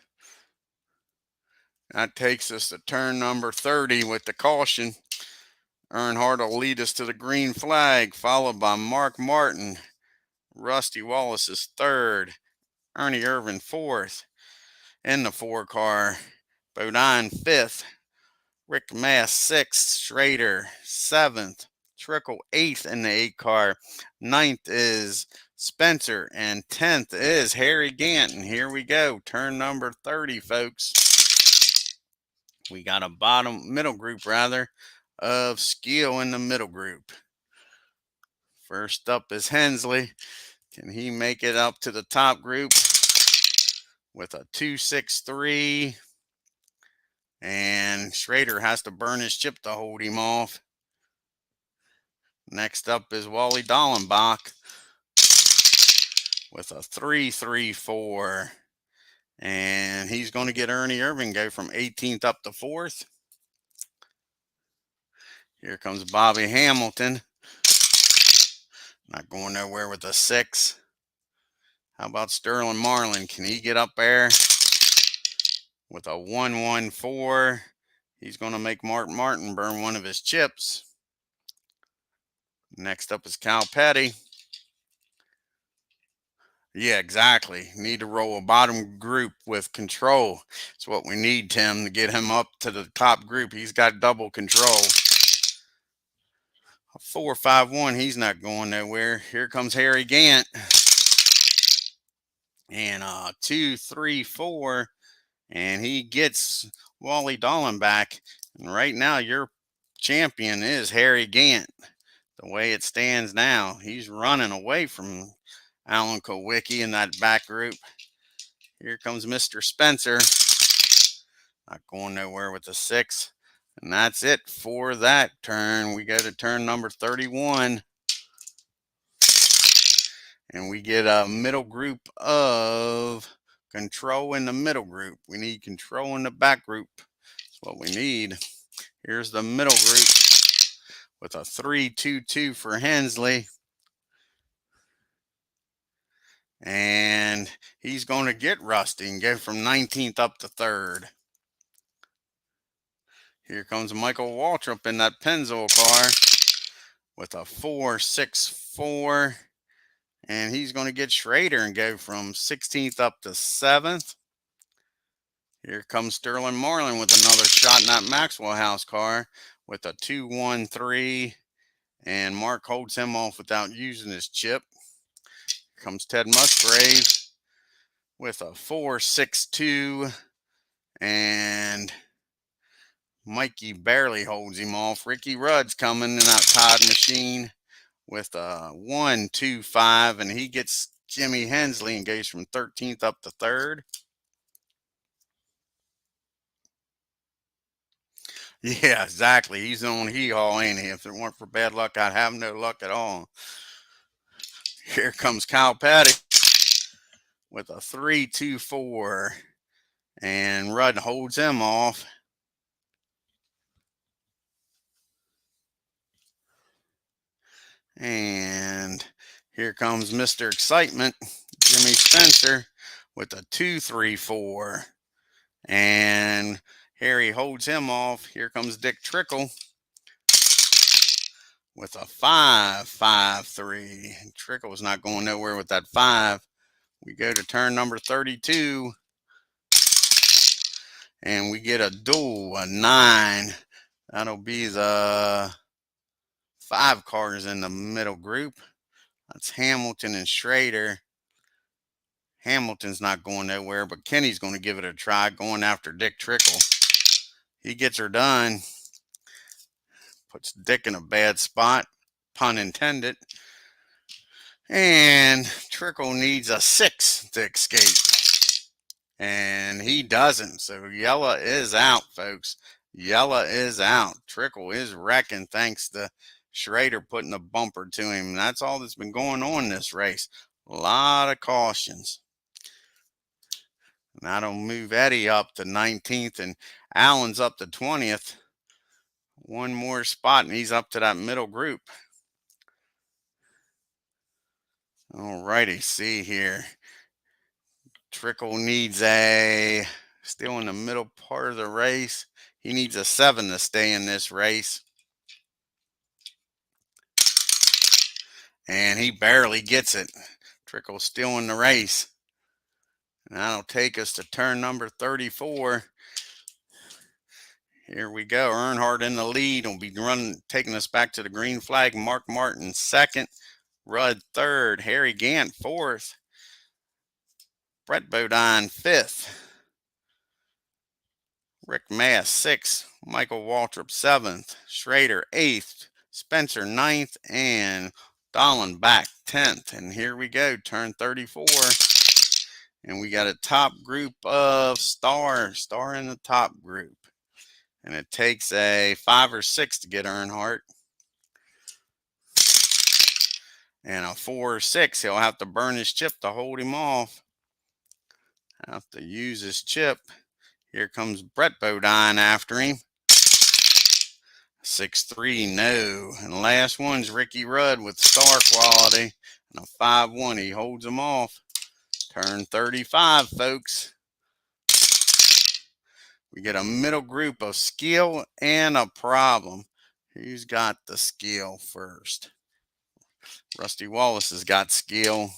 That takes us to turn number 30 with the caution. Earnhardt will lead us to the green flag, followed by Mark Martin. Rusty Wallace is third. Ernie Irvin fourth. In the 4 car, Bodine fifth. Rick Mass sixth. Schrader seventh. Trickle eighth in the 8 car. Ninth is Spencer, and 10th is Harry Ganton. Here we go. Turn number 30, folks. We got a middle group of Skill in the middle group. First up is Hensley. Can he make it up to the top group with a 2.63? And Schrader has to burn his chip to hold him off. Next up is Wally Dallenbach with a 3.34. And he's going to get Ernie Irvin go from 18th up to 4th. Here comes Bobby Hamilton. Not going nowhere with a 6. How about Sterling Marlin? Can he get up there with a 1.14? He's going to make Mark Martin burn one of his chips. Next up is Cal Petty. Yeah, exactly. Need to roll a bottom group with control. It's what we need, Tim, to get him up to the top group. He's got double control. A 4.51, he's not going nowhere. Here comes Harry Gant. And a 2.34, and he gets Wally Dallenbach. And right now, your champion is Harry Gant. The way it stands now, he's running away from Alan Kowicki in that back group. Here comes Mr. Spencer. Not going nowhere with a 6. And that's it for that turn. We go to turn number 31. And we get a middle group of control in the middle group. We need control in the back group. That's what we need. Here's the middle group with a 3.22 for Hensley. And he's going to get Rusty and go from 19th up to 3rd. Here comes Michael Waltrip in that Pennzoil car with a 4-6-4. And he's going to get Schrader and go from 16th up to 7th. Here comes Sterling Marlin with another shot in that Maxwell House car with a 2-1-3. And Mark holds him off without using his chip. Here comes Ted Musgrave with a 4-6-2. And Mikey barely holds him off. Ricky Rudd's coming in that Todd machine with a 1-2-5, and he gets Jimmy Hensley and goes from 13th up to 3rd. Yeah, exactly. He's on hee-haw, ain't he? If it weren't for bad luck, I'd have no luck at all. Here comes Kyle Petty with a 3-2-4, and Rudd holds him off. And here comes Mr. Excitement, Jimmy Spencer, with a 2-3-4. And Harry holds him off. Here comes Dick Trickle with a 5-5-3. Trickle's not going nowhere with that 5. We go to turn number 32. And we get a duel, a 9. That'll be the 5 cars in the middle group. That's Hamilton and Schrader. Hamilton's not going nowhere, but Kenny's going to give it a try, going after Dick Trickle. He gets her done. Puts Dick in a bad spot, pun intended. And Trickle needs a 6 to escape. And he doesn't. So Yella is out, folks. Yella is out. Trickle is wrecking thanks to Schrader putting a bumper to him. And that's all that's been going on in this race. A lot of cautions. And that'll move Eddie up to 19th and Allen's up to 20th. One more spot and he's up to that middle group. All righty, see here. Trickle needs still in the middle part of the race. He needs a 7 to stay in this race. And he barely gets it. Trickle's still in the race. And that'll take us to turn number 34. Here we go. Earnhardt in the lead. Will be taking us back to the green flag. Mark Martin 2nd. Rudd 3rd. Harry Gant 4th. Brett Bodine 5th. Rick Mass 6th. Michael Waltrip 7th. Schrader 8th. Spencer 9th. And Dolan back 10th. And here we go. Turn 34. And we got a top group of Star in the top group. And it takes a 5 or 6 to get Earnhardt. And a 4 or 6. He'll have to burn his chip to hold him off. Have to use his chip. Here comes Brett Bodine after him. 6-3, no. And the last one's Ricky Rudd with Star Quality. And a 5-1. He holds him off. Turn 35, folks. We get a middle group of skill and a problem. Who's got the skill first? Rusty Wallace has got skill.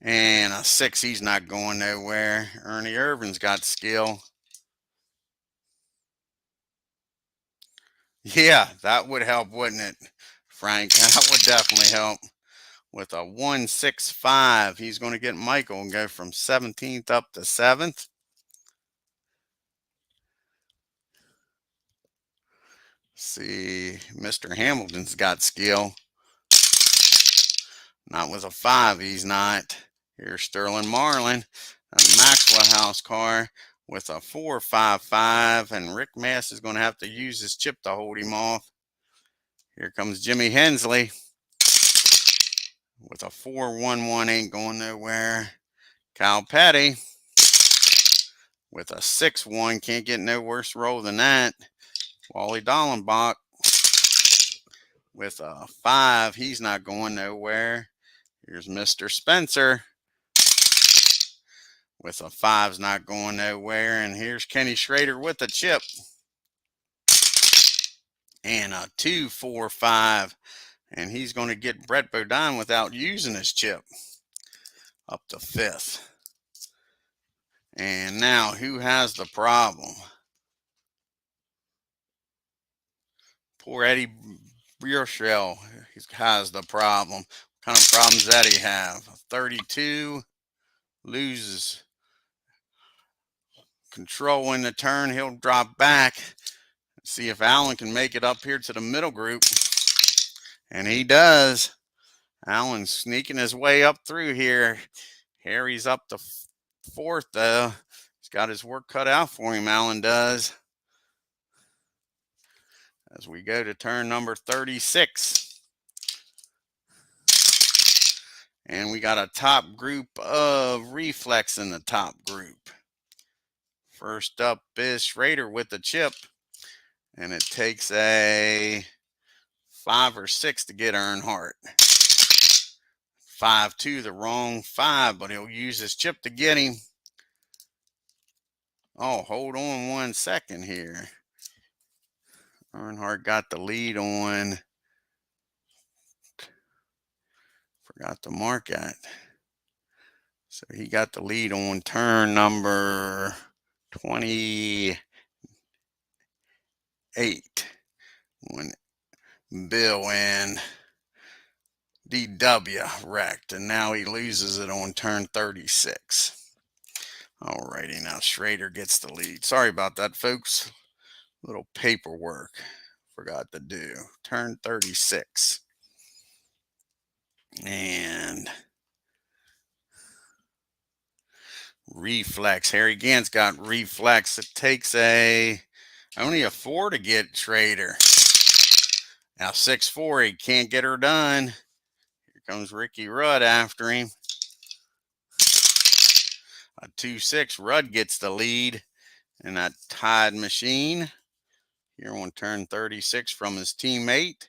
And a 6, he's not going nowhere. Ernie Irvin's got skill. Yeah, that would help, wouldn't it, Frank? That would definitely help. With a 1-6-5, he's going to get Michael and go from 17th up to 7th. See, Mr. Hamilton's got skill. Not with a 5, he's not. Here's Sterling Marlin, a Maxwell House car with a 4-5-5, and Rick Mass is going to have to use his chip to hold him off. Here comes Jimmy Hensley with a 4-1-1, ain't going nowhere. Kyle Petty with a 6-1, can't get no worse roll than that. Wally Dallenbach with a 5, he's not going nowhere. Here's Mr. Spencer with a 5's not going nowhere. And here's Kenny Schrader with a chip. and a 2, 4, 5. And he's going to get Brett Bodine without using his chip up to 5th. And now, who has the problem? Poor Eddie Burchell has the problem. What kind of problems does Eddie have? 32, loses control in the turn. He'll drop back. See if Allen can make it up here to the middle group. And he does. Allen sneaking his way up through here. Harry's up to 4th, though. He's got his work cut out for him, Allen does. As we go to turn number 36. And we got a top group of Reflex in the top group. First up is Schrader with the chip. And it takes a 5 or 6 to get Earnhardt. 5-2, the wrong 5, but he'll use his chip to get him. Oh, hold on 1 second here. Earnhardt got the lead on. Forgot to mark that. So he got the lead on turn number 28 when Bill and DW wrecked, and now he loses it on turn 36. Alrighty, now Schrader gets the lead. Sorry about that, folks. Little paperwork forgot to do. Turn 36. And Reflex. Harry Gant's got Reflex. It takes only a 4 to get Schrader. Now 6-4, he can't get her done. Here comes Ricky Rudd after him. A 2-6, Rudd gets the lead in that tied machine. Here on turn 36 from his teammate.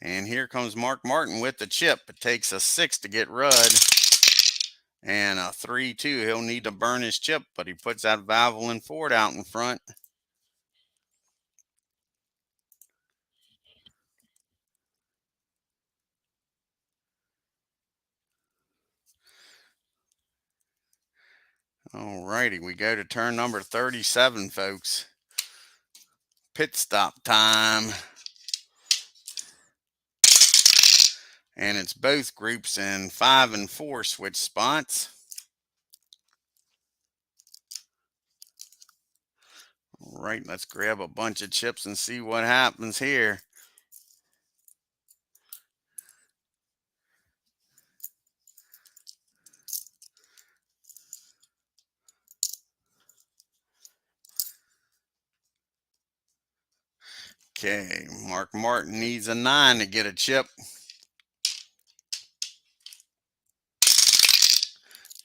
And here comes Mark Martin with the chip. It takes a 6 to get Rudd. And a 3-2. He'll need to burn his chip, but he puts that Valvoline Ford out in front. Alrighty, we go to turn number 37, folks. Pit stop time. And it's both groups in 5 and 4 switch spots. All right, let's grab a bunch of chips and see what happens here. Okay, Mark Martin needs a 9 to get a chip.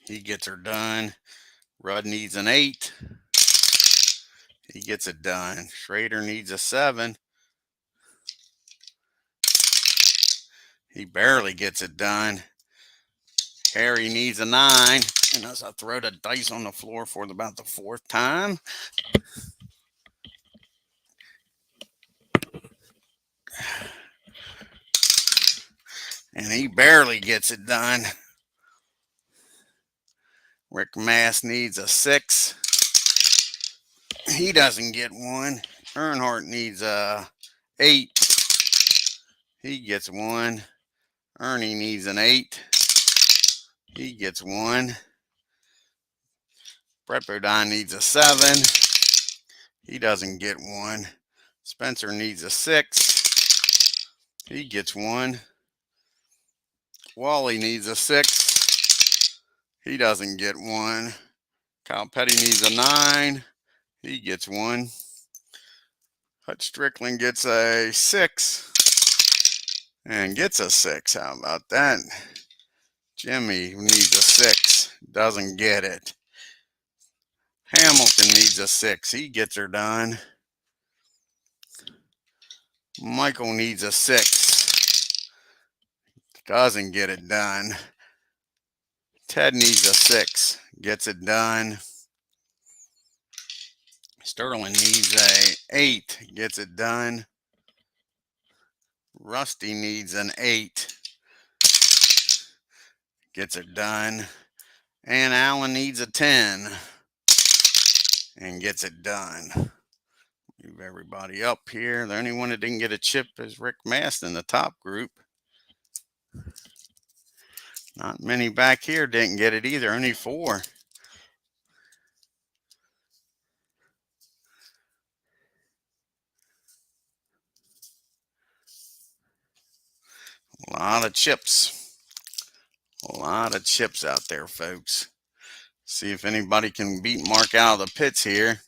He gets her done. Rudd needs an 8. He gets it done. Schrader needs a 7. He barely gets it done. Harry needs a 9. And as I throw the dice on the floor for about the 4th time. And he barely gets it done. Rick Mass needs a 6. He doesn't get one. Earnhardt needs a 8. He gets one. Ernie needs an 8. He gets one. Brett Bodine needs a 7. He doesn't get one. Spencer needs a 6. He gets one. Wally needs a 6. He doesn't get one. Kyle Petty needs a 9. He gets one. Hutch Strickland gets a 6 and gets a 6. How about that? Jimmy needs a 6. Doesn't get it. Hamilton needs a 6. He gets her done. Michael needs a 6. Doesn't get it done. Ted needs a 6. Gets it done. Sterling needs a 8, gets it done. Rusty needs an 8, gets it done. And Alan needs a 10 and gets it done. Move everybody up here. The only one that didn't get a chip is Rick Mast in the top group. Not many back here didn't get it either, only 4. A lot of chips. A lot of chips out there, folks. See if anybody can beat Mark out of the pits here.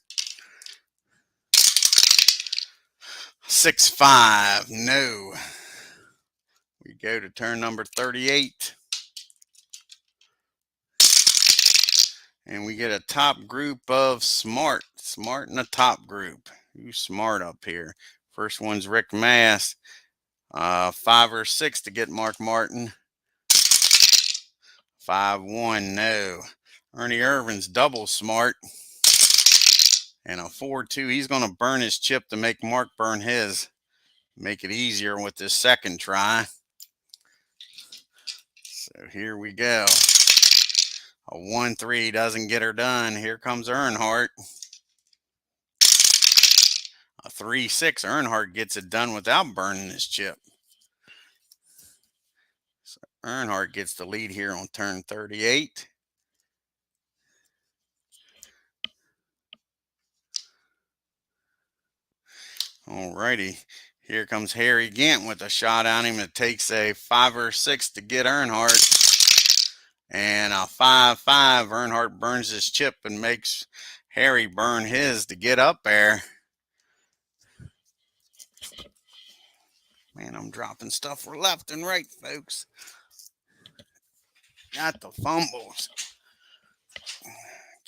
6-5, no. We go to turn number 38. And we get a top group of Smart. Smart in the top group. Who's Smart up here? First one's Rick Mast. 5 or 6 to get Mark Martin. 5-1, no. Ernie Irvin's double Smart. And a 4-2. He's going to burn his chip to make Mark burn his. Make it easier with this second try. So here we go. A 1-3 doesn't get her done. Here comes Earnhardt. A 3-6. Earnhardt gets it done without burning his chip. So Earnhardt gets the lead here on turn 38. Alrighty. Here comes Harry Gant with a shot on him. It takes a 5 or 6 to get Earnhardt. And a 5-5. Earnhardt burns his chip and makes Harry burn his to get up there. Man, I'm dropping stuff for left and right, folks. Got the fumbles.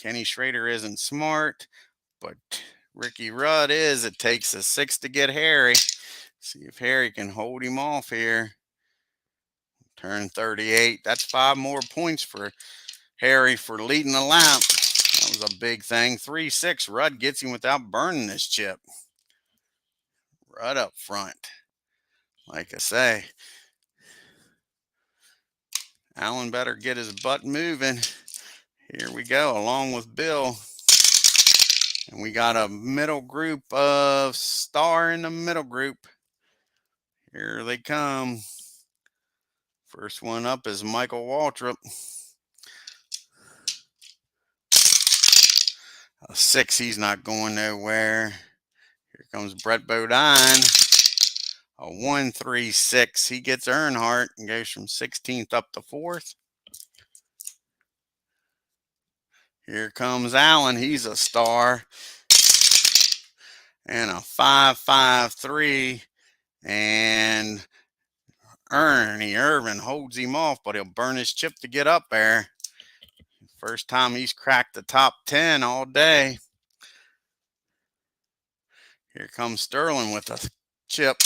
Kenny Schrader isn't Smart, but Ricky Rudd is. It takes a 6 to get Harry. See if Harry can hold him off here. Turn 38. That's 5 more points for Harry for leading the lap. That was a big thing. 3-6. Rudd gets him without burning his chip. Rudd up front. Like I say, Alan better get his butt moving. Here we go, along with Bill. And we got a middle group of Star in the middle group. Here they come. First one up is Michael Waltrip. A 6, he's not going nowhere. Here comes Brett Bodine. A 1-3-6. He gets Earnhardt and goes from 16th up to 4th. Here comes Allen. He's a Star. And a 5-5-3. And Ernie Irvin holds him off, but he'll burn his chip to get up there. First time he's cracked the top 10 all day. Here comes Sterling with a chip.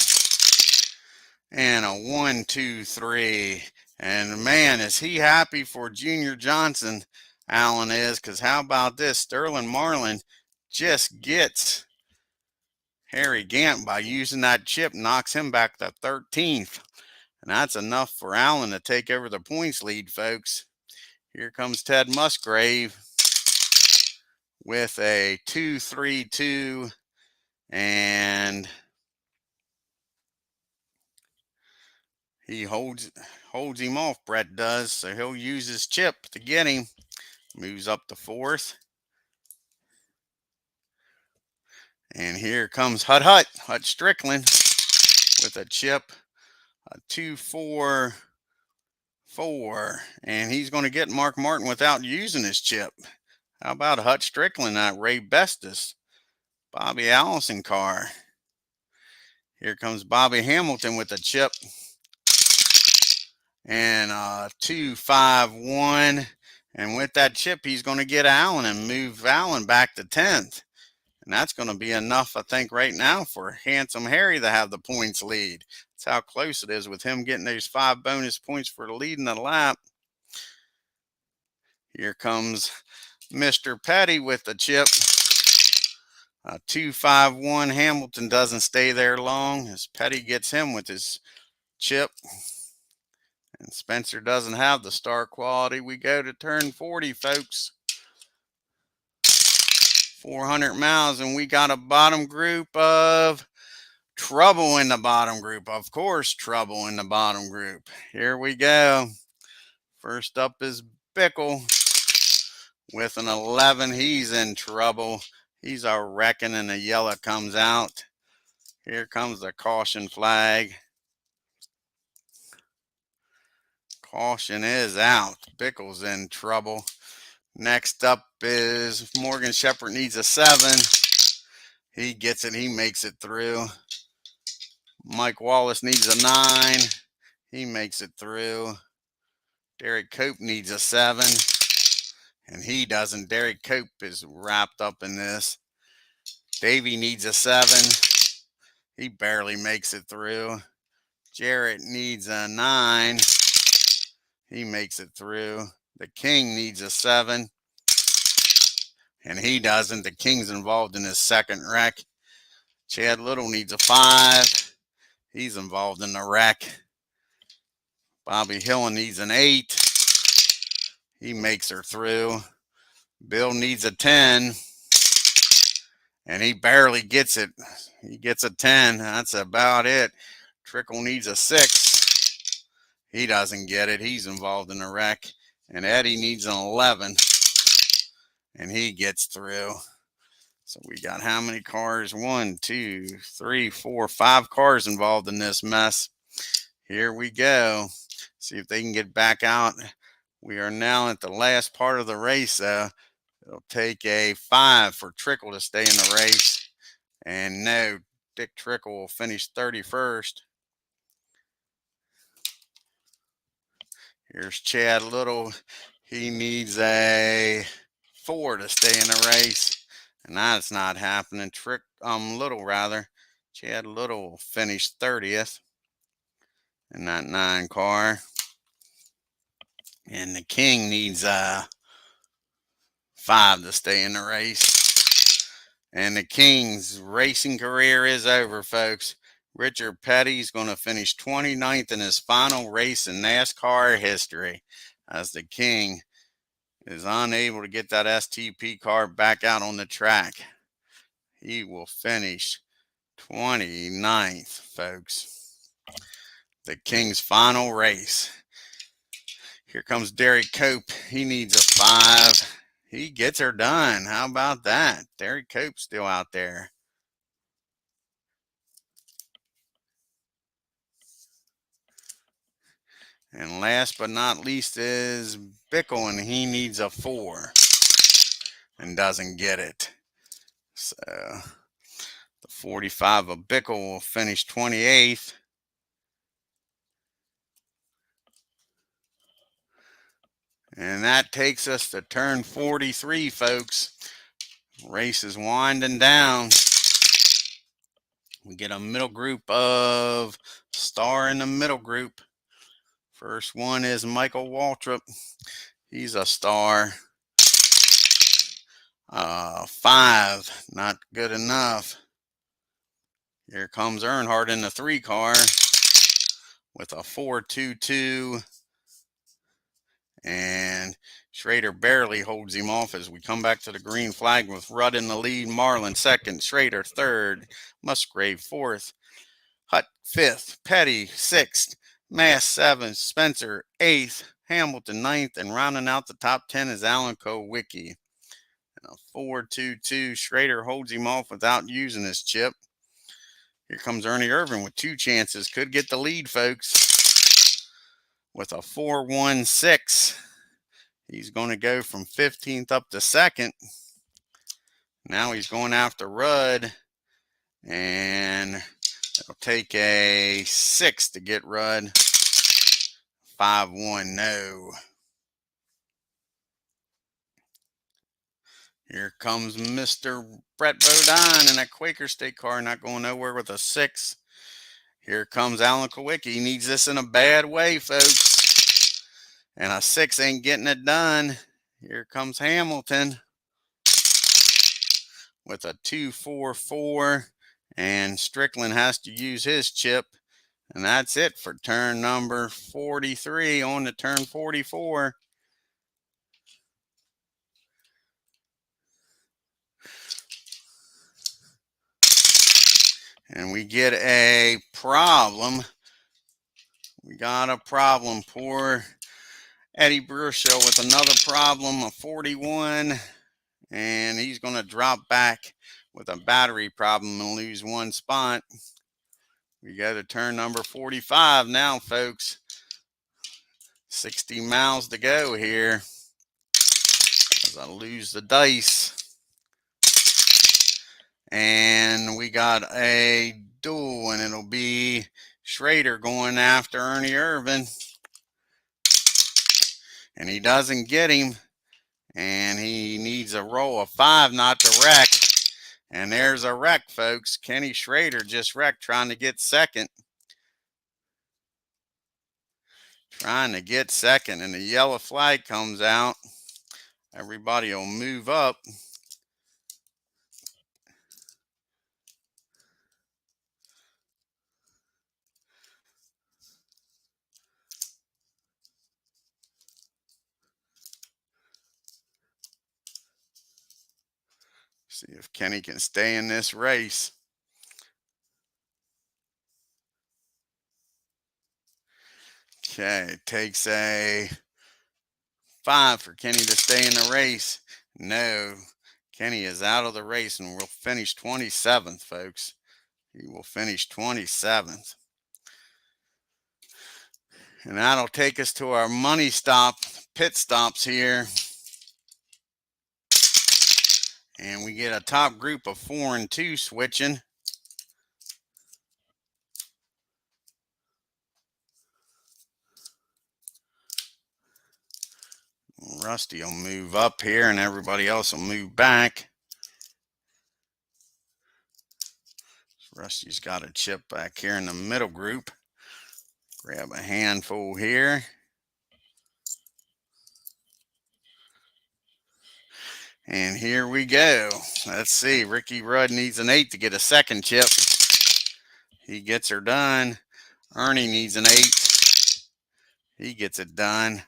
And a 1-2-3. And man, is he happy for Junior Johnson, Allen is, because how about this? Sterling Marlin just gets Harry Gant by using that chip, knocks him back to 13th. And that's enough for Allen to take over the points lead, folks. Here comes Ted Musgrave with a 2-3-2. And he holds him off, Brett does, so he'll use his chip to get him. Moves up to 4th. And here comes Hut Strickland with a chip, a 2-4-4. And he's going to get Mark Martin without using his chip. How about Hut Strickland, that Ray Bestis, Bobby Allison car. Here comes Bobby Hamilton with a chip. And 2-5-1. And with that chip, he's going to get Allen and move Allen back to 10th. And that's going to be enough, I think, right now for Handsome Harry to have the points lead. That's how close it is with him getting those 5 bonus points for leading the lap. Here comes Mr. Petty with the chip. 2-5-1. Hamilton doesn't stay there long as Petty gets him with his chip. And Spencer doesn't have the star quality. We go to turn 40, folks. 400 miles, and we got a bottom group of trouble in the bottom group. Of course, trouble in the bottom group. Here we go. First up is Bickle with an 11. He's in trouble. He's a wrecking, and the yellow comes out. Here comes the caution flag. Caution is out. Bickle's in trouble. Next up is Morgan Shepherd needs a 7. He gets it. He makes it through. Mike Wallace needs a 9. He makes it through. Derek Cope needs a 7. And he doesn't. Derek Cope is wrapped up in this. Davey needs a 7. He barely makes it through. Jarrett needs a 9. He makes it through. The King needs a 7. And he doesn't. The King's involved in his second wreck. Chad Little needs a 5. He's involved in the wreck. Bobby Hillen needs an 8. He makes her through. Bill needs a 10. And he barely gets it. He gets a 10. That's about it. Trickle needs a 6. He doesn't get it. He's involved in the wreck. And Eddie needs an 11. And he gets through. So we got how many cars? 1, 2, 3, 4, 5 cars involved in this mess. Here we go. See if they can get back out. We are now at the last part of the race. It'll take a 5 for Trickle to stay in the race. And no, Dick Trickle will finish 31st. Here's Chad Little. He needs a 4 to stay in the race. And that's not happening. Little rather. Chad Little will finish 30th in that 9 car. And the King needs a 5 to stay in the race. And the King's racing career is over, folks. Richard Petty's going to finish 29th in his final race in NASCAR history as the King is unable to get that STP car back out on the track. He will finish 29th, folks. The King's final race. Here comes Derek Cope. He needs a 5. He gets her done. How about that? Derek Cope's still out there. And last but not least is Bickle, and he needs a 4 and doesn't get it. So the 45 of Bickle will finish 28th. And that takes us to turn 43, folks. Race is winding down. We get a middle group of star in the middle group. First one is Michael Waltrip. He's a star. 5, not good enough. Here comes Earnhardt in the 3 car with a 4.22. And Schrader barely holds him off as we come back to the green flag with Rudd in the lead, Marlin second, Schrader third, Musgrave fourth, Hutt fifth, Petty sixth, Mass seventh, Spencer eighth, Hamilton ninth, and rounding out the top 10 is Alan Kowicki. And a 4.22. Schrader holds him off without using his chip. Here comes Ernie Irvin with 2 chances. Could get the lead, folks, with a 4.16. He's going to go from 15th up to 2nd. Now he's going after Rudd. And it'll take a 6 to get Rudd. 5-1, no. Here comes Mr. Brett Bodine in a Quaker State car, not going nowhere with a 6. Here comes Alan Kowicki. He needs this in a bad way, folks. And a 6 ain't getting it done. Here comes Hamilton with a 2-4-4, and Strickland has to use his chip. And that's it for turn number 43. On to turn 44. And we get a problem. We got a problem. Poor Eddie Brusho with another problem, a 41. And he's going to drop back with a battery problem and lose one spot. We go to turn number 45 now, folks. 60 miles to go here as I lose the dice. And we got a duel, and it'll be Schrader going after Ernie Irvin. And he doesn't get him. And he needs a roll of 5 not to wreck. And there's a wreck, folks. Kenny Schrader just wrecked trying to get second. And the yellow flag comes out. Everybody will move up. See if Kenny can stay in this race. Okay, it takes a 5 for Kenny to stay in the race. No, Kenny is out of the race and will finish 27th, folks. He will finish 27th. And that'll take us to our money stop, pit stops here. And we get a top group of 4 and 2 switching. Rusty will move up here and everybody else will move back. Rusty's got a chip back here in the middle group. Grab a handful here. And here we go. Let's see. Ricky Rudd needs an 8 to get a second chip. He gets her done. Ernie needs an 8. He gets it done.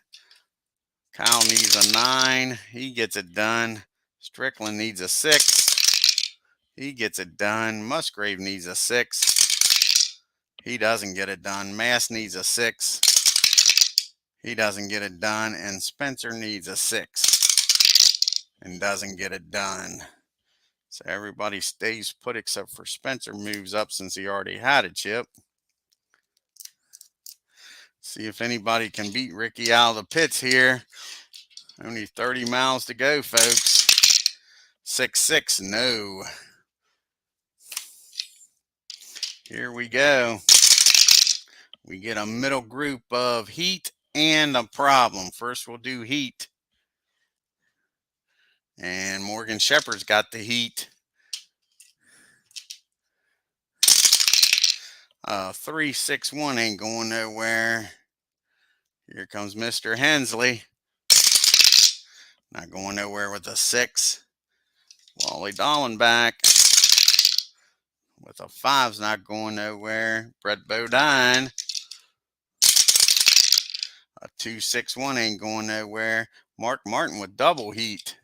Kyle needs a 9. He gets it done. Strickland needs a 6. He gets it done. Musgrave needs a 6. He doesn't get it done. Mass needs a 6. He doesn't get it done. And Spencer needs a 6. And doesn't get it done. So everybody stays put except for Spencer moves up since he already had a chip. See if anybody can beat Ricky out of the pits here. Only 30 miles to go, folks. 6-6, no. Here we go. We get a middle group of heat and a problem. First we'll do heat. And Morgan Shepherd's got the heat. 3-6-1 ain't going nowhere. Here comes Mr. Hensley. Not going nowhere with a 6. Wally Dallenbach with a 5's not going nowhere. Brett Bodine. A 2-6-1 ain't going nowhere. Mark Martin with double heat.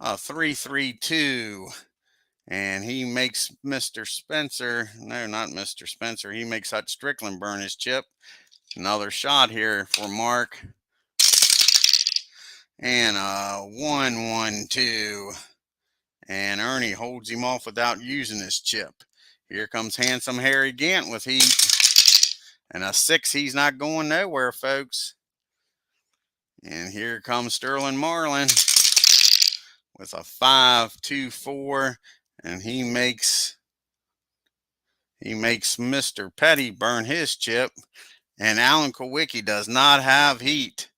A 3-3-2. And he makes Mr. Spencer, no, not Mr. Spencer. He makes Hut Strickland burn his chip. Another shot here for Mark. And a 1-1-2. And Ernie holds him off without using his chip. Here comes handsome Harry Gant with heat. And a 6, he's not going nowhere, folks. And here comes Sterling Marlin with a 5-2-4. And he makes Mr. Petty burn his chip. And Alan Kowicki does not have heat.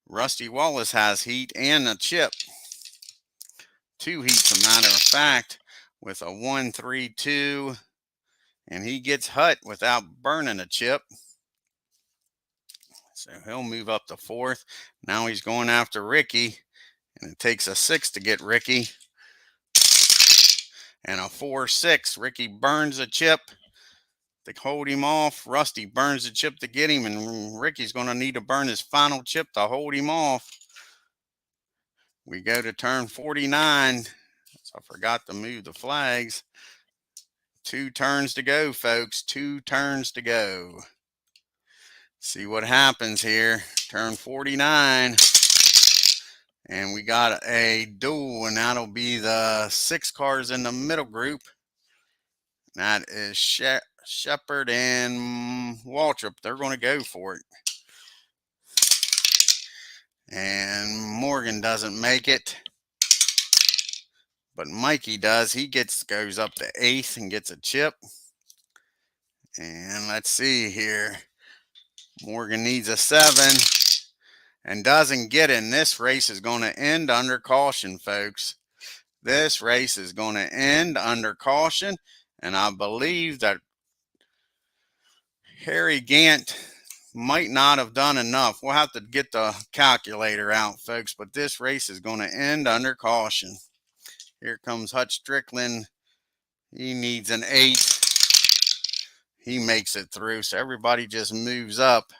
Rusty Wallace has heat and a chip. 2 heats, a matter of fact, with a 1-3-2. And he gets Hut without burning a chip. So he'll move up to 4th. Now he's going after Ricky. And it takes a 6 to get Ricky. And a 4-6. Ricky burns a chip to hold him off. Rusty burns the chip to get him, and Ricky's going to need to burn his final chip to hold him off. We go to turn 49. So I forgot to move the flags. 2 turns to go, folks. 2 turns to go. See what happens here. Turn 49. And we got a duel, and that'll be the 6 cars in the middle group. That is Shepard and Waltrip. They're going to go for it. And Morgan doesn't make it. But Mikey does. He goes up to 8th and gets a chip. And let's see here. Morgan needs a 7 and doesn't get it. And this race is going to end under caution, folks. This race is going to end under caution. And I believe that Harry Gant might not have done enough. We'll have to get the calculator out, folks. But this race is going to end under caution. Here comes Hutch Strickland. He needs an 8. He makes it through. So everybody just moves up.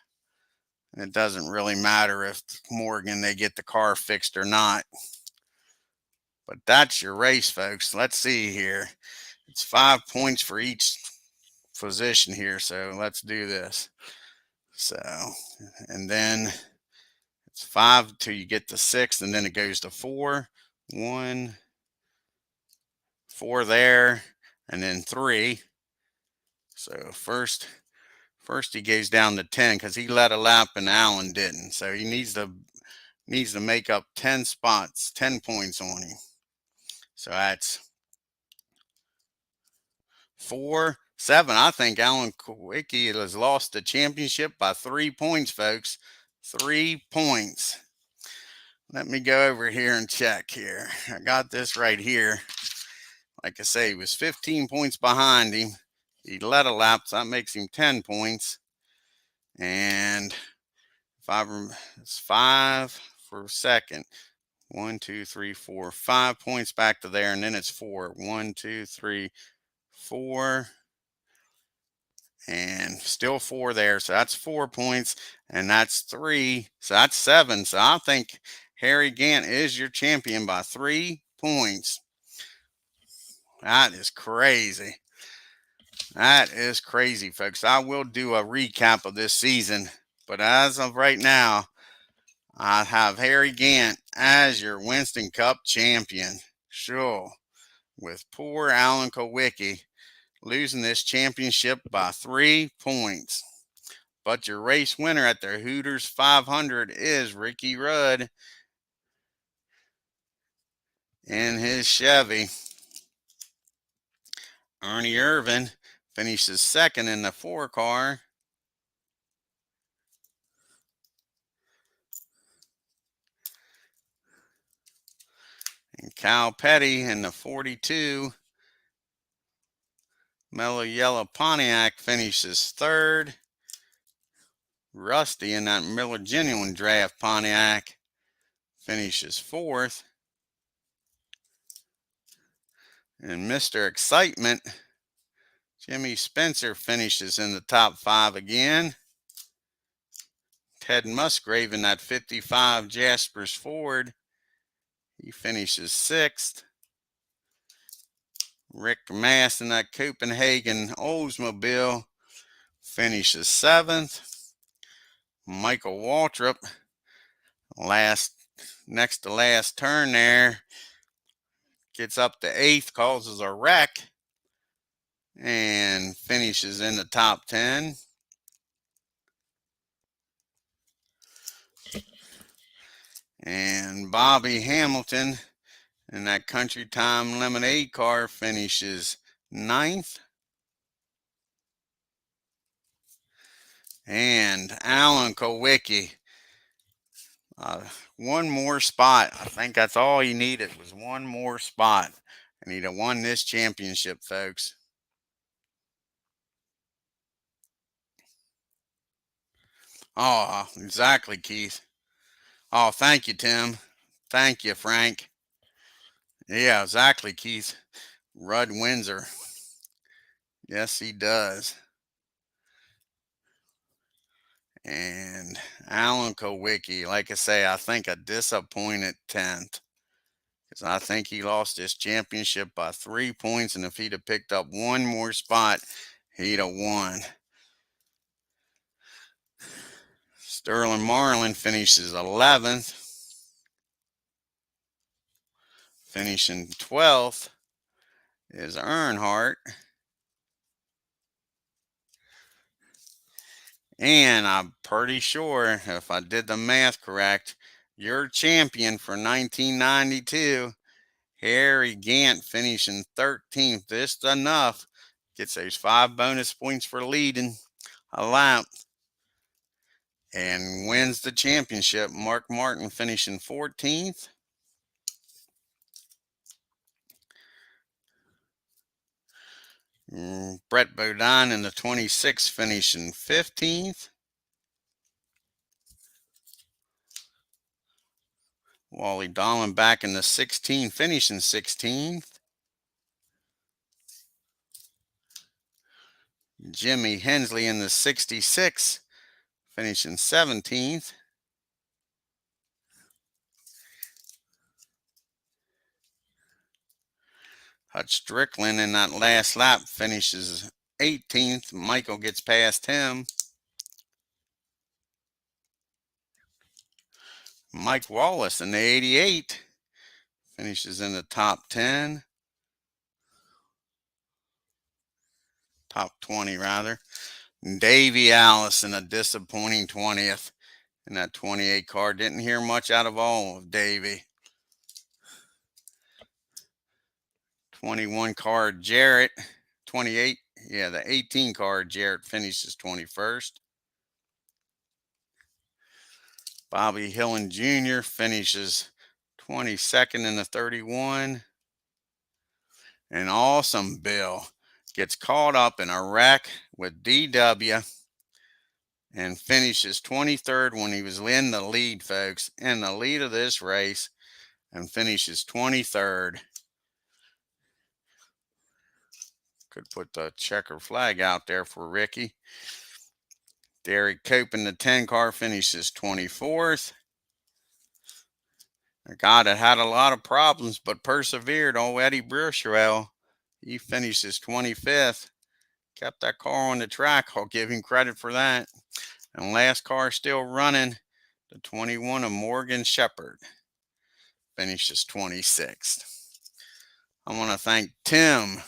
It doesn't really matter if Morgan, they get the car fixed or not. But that's your race, folks. Let's see here. It's 5 points for each position here. So let's do this. So, and then it's 5 till you get to 6, and then it goes to 4. 1, 4 there, and then 3. So first he goes down to 10 because he led a lap and Allen didn't. So he needs to make up 10 spots, 10 points on him. So that's 4, 7. I think Alan Kowicki has lost the championship by 3 points, folks. 3 points. Let me go over here and check here. I got this right here. Like I say, he was 15 points behind him. He led a lap, so that makes him 10 points. And it's 5 for second. 1, 2, 3, 4, 5 points back to there, and then it's 4. 1, 2, 3, 4, and still 4 there. So that's 4 points, and that's 3. So that's 7. So I think Harry Gant is your champion by 3 points. That is crazy. That is crazy, folks. I will do a recap of this season, but as of right now, I have Harry Gant as your Winston Cup champion. Sure. With poor Alan Kowicki losing this championship by 3 points. But your race winner at the Hooters 500 is Ricky Rudd in his Chevy. Ernie Irvin finishes second in the 4 car. And Cal Petty in the 42. Mellow Yellow Pontiac finishes 3rd. Rusty in that Miller Genuine Draft Pontiac finishes 4th. And Mr. Excitement, Jimmy Spencer, finishes in the top 5 again. Ted Musgrave in that 55 Jaspers Ford, he finishes 6th. Rick Mass in that Copenhagen Oldsmobile finishes 7th. Michael Waltrip, next to last turn there, gets up to 8th, causes a wreck, and finishes in the top 10. And Bobby Hamilton in that Country Time Lemonade car finishes 9th. And Alan Kowicki, one more spot. I think that's all he needed was one more spot. And he'd have won this championship, folks. Oh, exactly, Keith. Oh, thank you, Tim. Thank you, Frank. Yeah, exactly, Keith. Rudd Windsor. Yes, he does. And Alan Kowicki, like I say, I think a disappointed 10th. Because I think he lost his championship by 3 points. And if he'd have picked up one more spot, he'd have won. Sterling Marlin finishes 11th. Finishing 12th is Earnhardt. And I'm pretty sure, if I did the math correct, your champion for 1992, Harry Gant, finishing 13th. Just enough. Gets those 5 bonus points for leading a lap. And wins the championship. Mark Martin finishing 14th. Brett Bodine in the 26th finishing 15th. Wally Dahlin back in the 16, finishing 16th. Jimmy Hensley in the 66, finishing 17th. Hutch Strickland in that last lap finishes 18th. Michael gets past him. Mike Wallace in the 88 finishes in the top 10. Top 20, rather. Davey Allison, a disappointing 20th in that 28 car. Didn't hear much out of all of Davey. 21 car Jarrett, 28. Yeah, the 18 car Jarrett finishes 21st. Bobby Hillen Jr. finishes 22nd in the 31. And Awesome Bill gets caught up in a wreck with DW and finishes 23rd when he was in the lead, folks, in the lead of this race, and finishes 23rd. Could put the checker flag out there for Ricky. Derek Cope in the 10 car finishes 24th. A guy that had a lot of problems but persevered, old Eddie Bruchwell, he finishes 25th. Kept that car on the track. I'll give him credit for that. And last car still running, the 21 of Morgan Shepherd, finishes 26th. I want to thank Tim,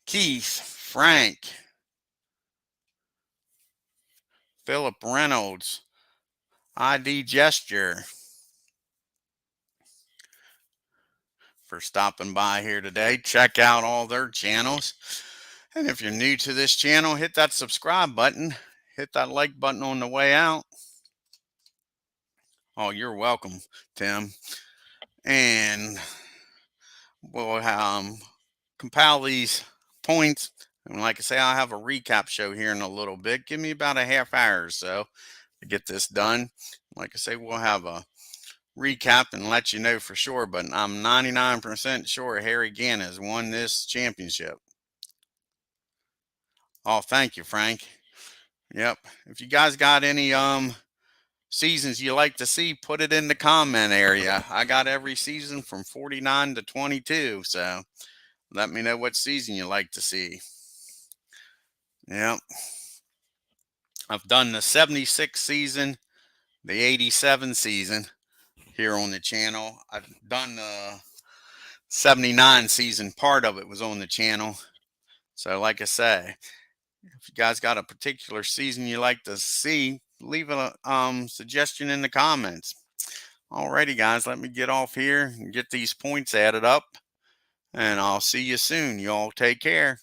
Keith, Frank, Philip Reynolds, ID Gesture, for stopping by here today. Check out all their channels. And if you're new to this channel, hit that subscribe button. Hit that like button on the way out. Oh, you're welcome, Tim. And we'll compile these points. And like I say, I'll have a recap show here in a little bit. Give me about a half hour or so to get this done. Like I say, we'll have a recap and let you know for sure. But I'm 99% sure Harry Gant has won this championship. Oh, thank you, Frank. Yep. If you guys got any seasons you like to see, put it in the comment area. I got every season from 49 to 22, so let me know what season you like to see. Yep. I've done the 76 season, the 87 season here on the channel. I've done the 79 season. Part of it was on the channel. So like I say, if you guys got a particular season you like to see, leave a suggestion in the comments. Alrighty, guys, let me get off here and get these points added up, and I'll see you soon. You all take care.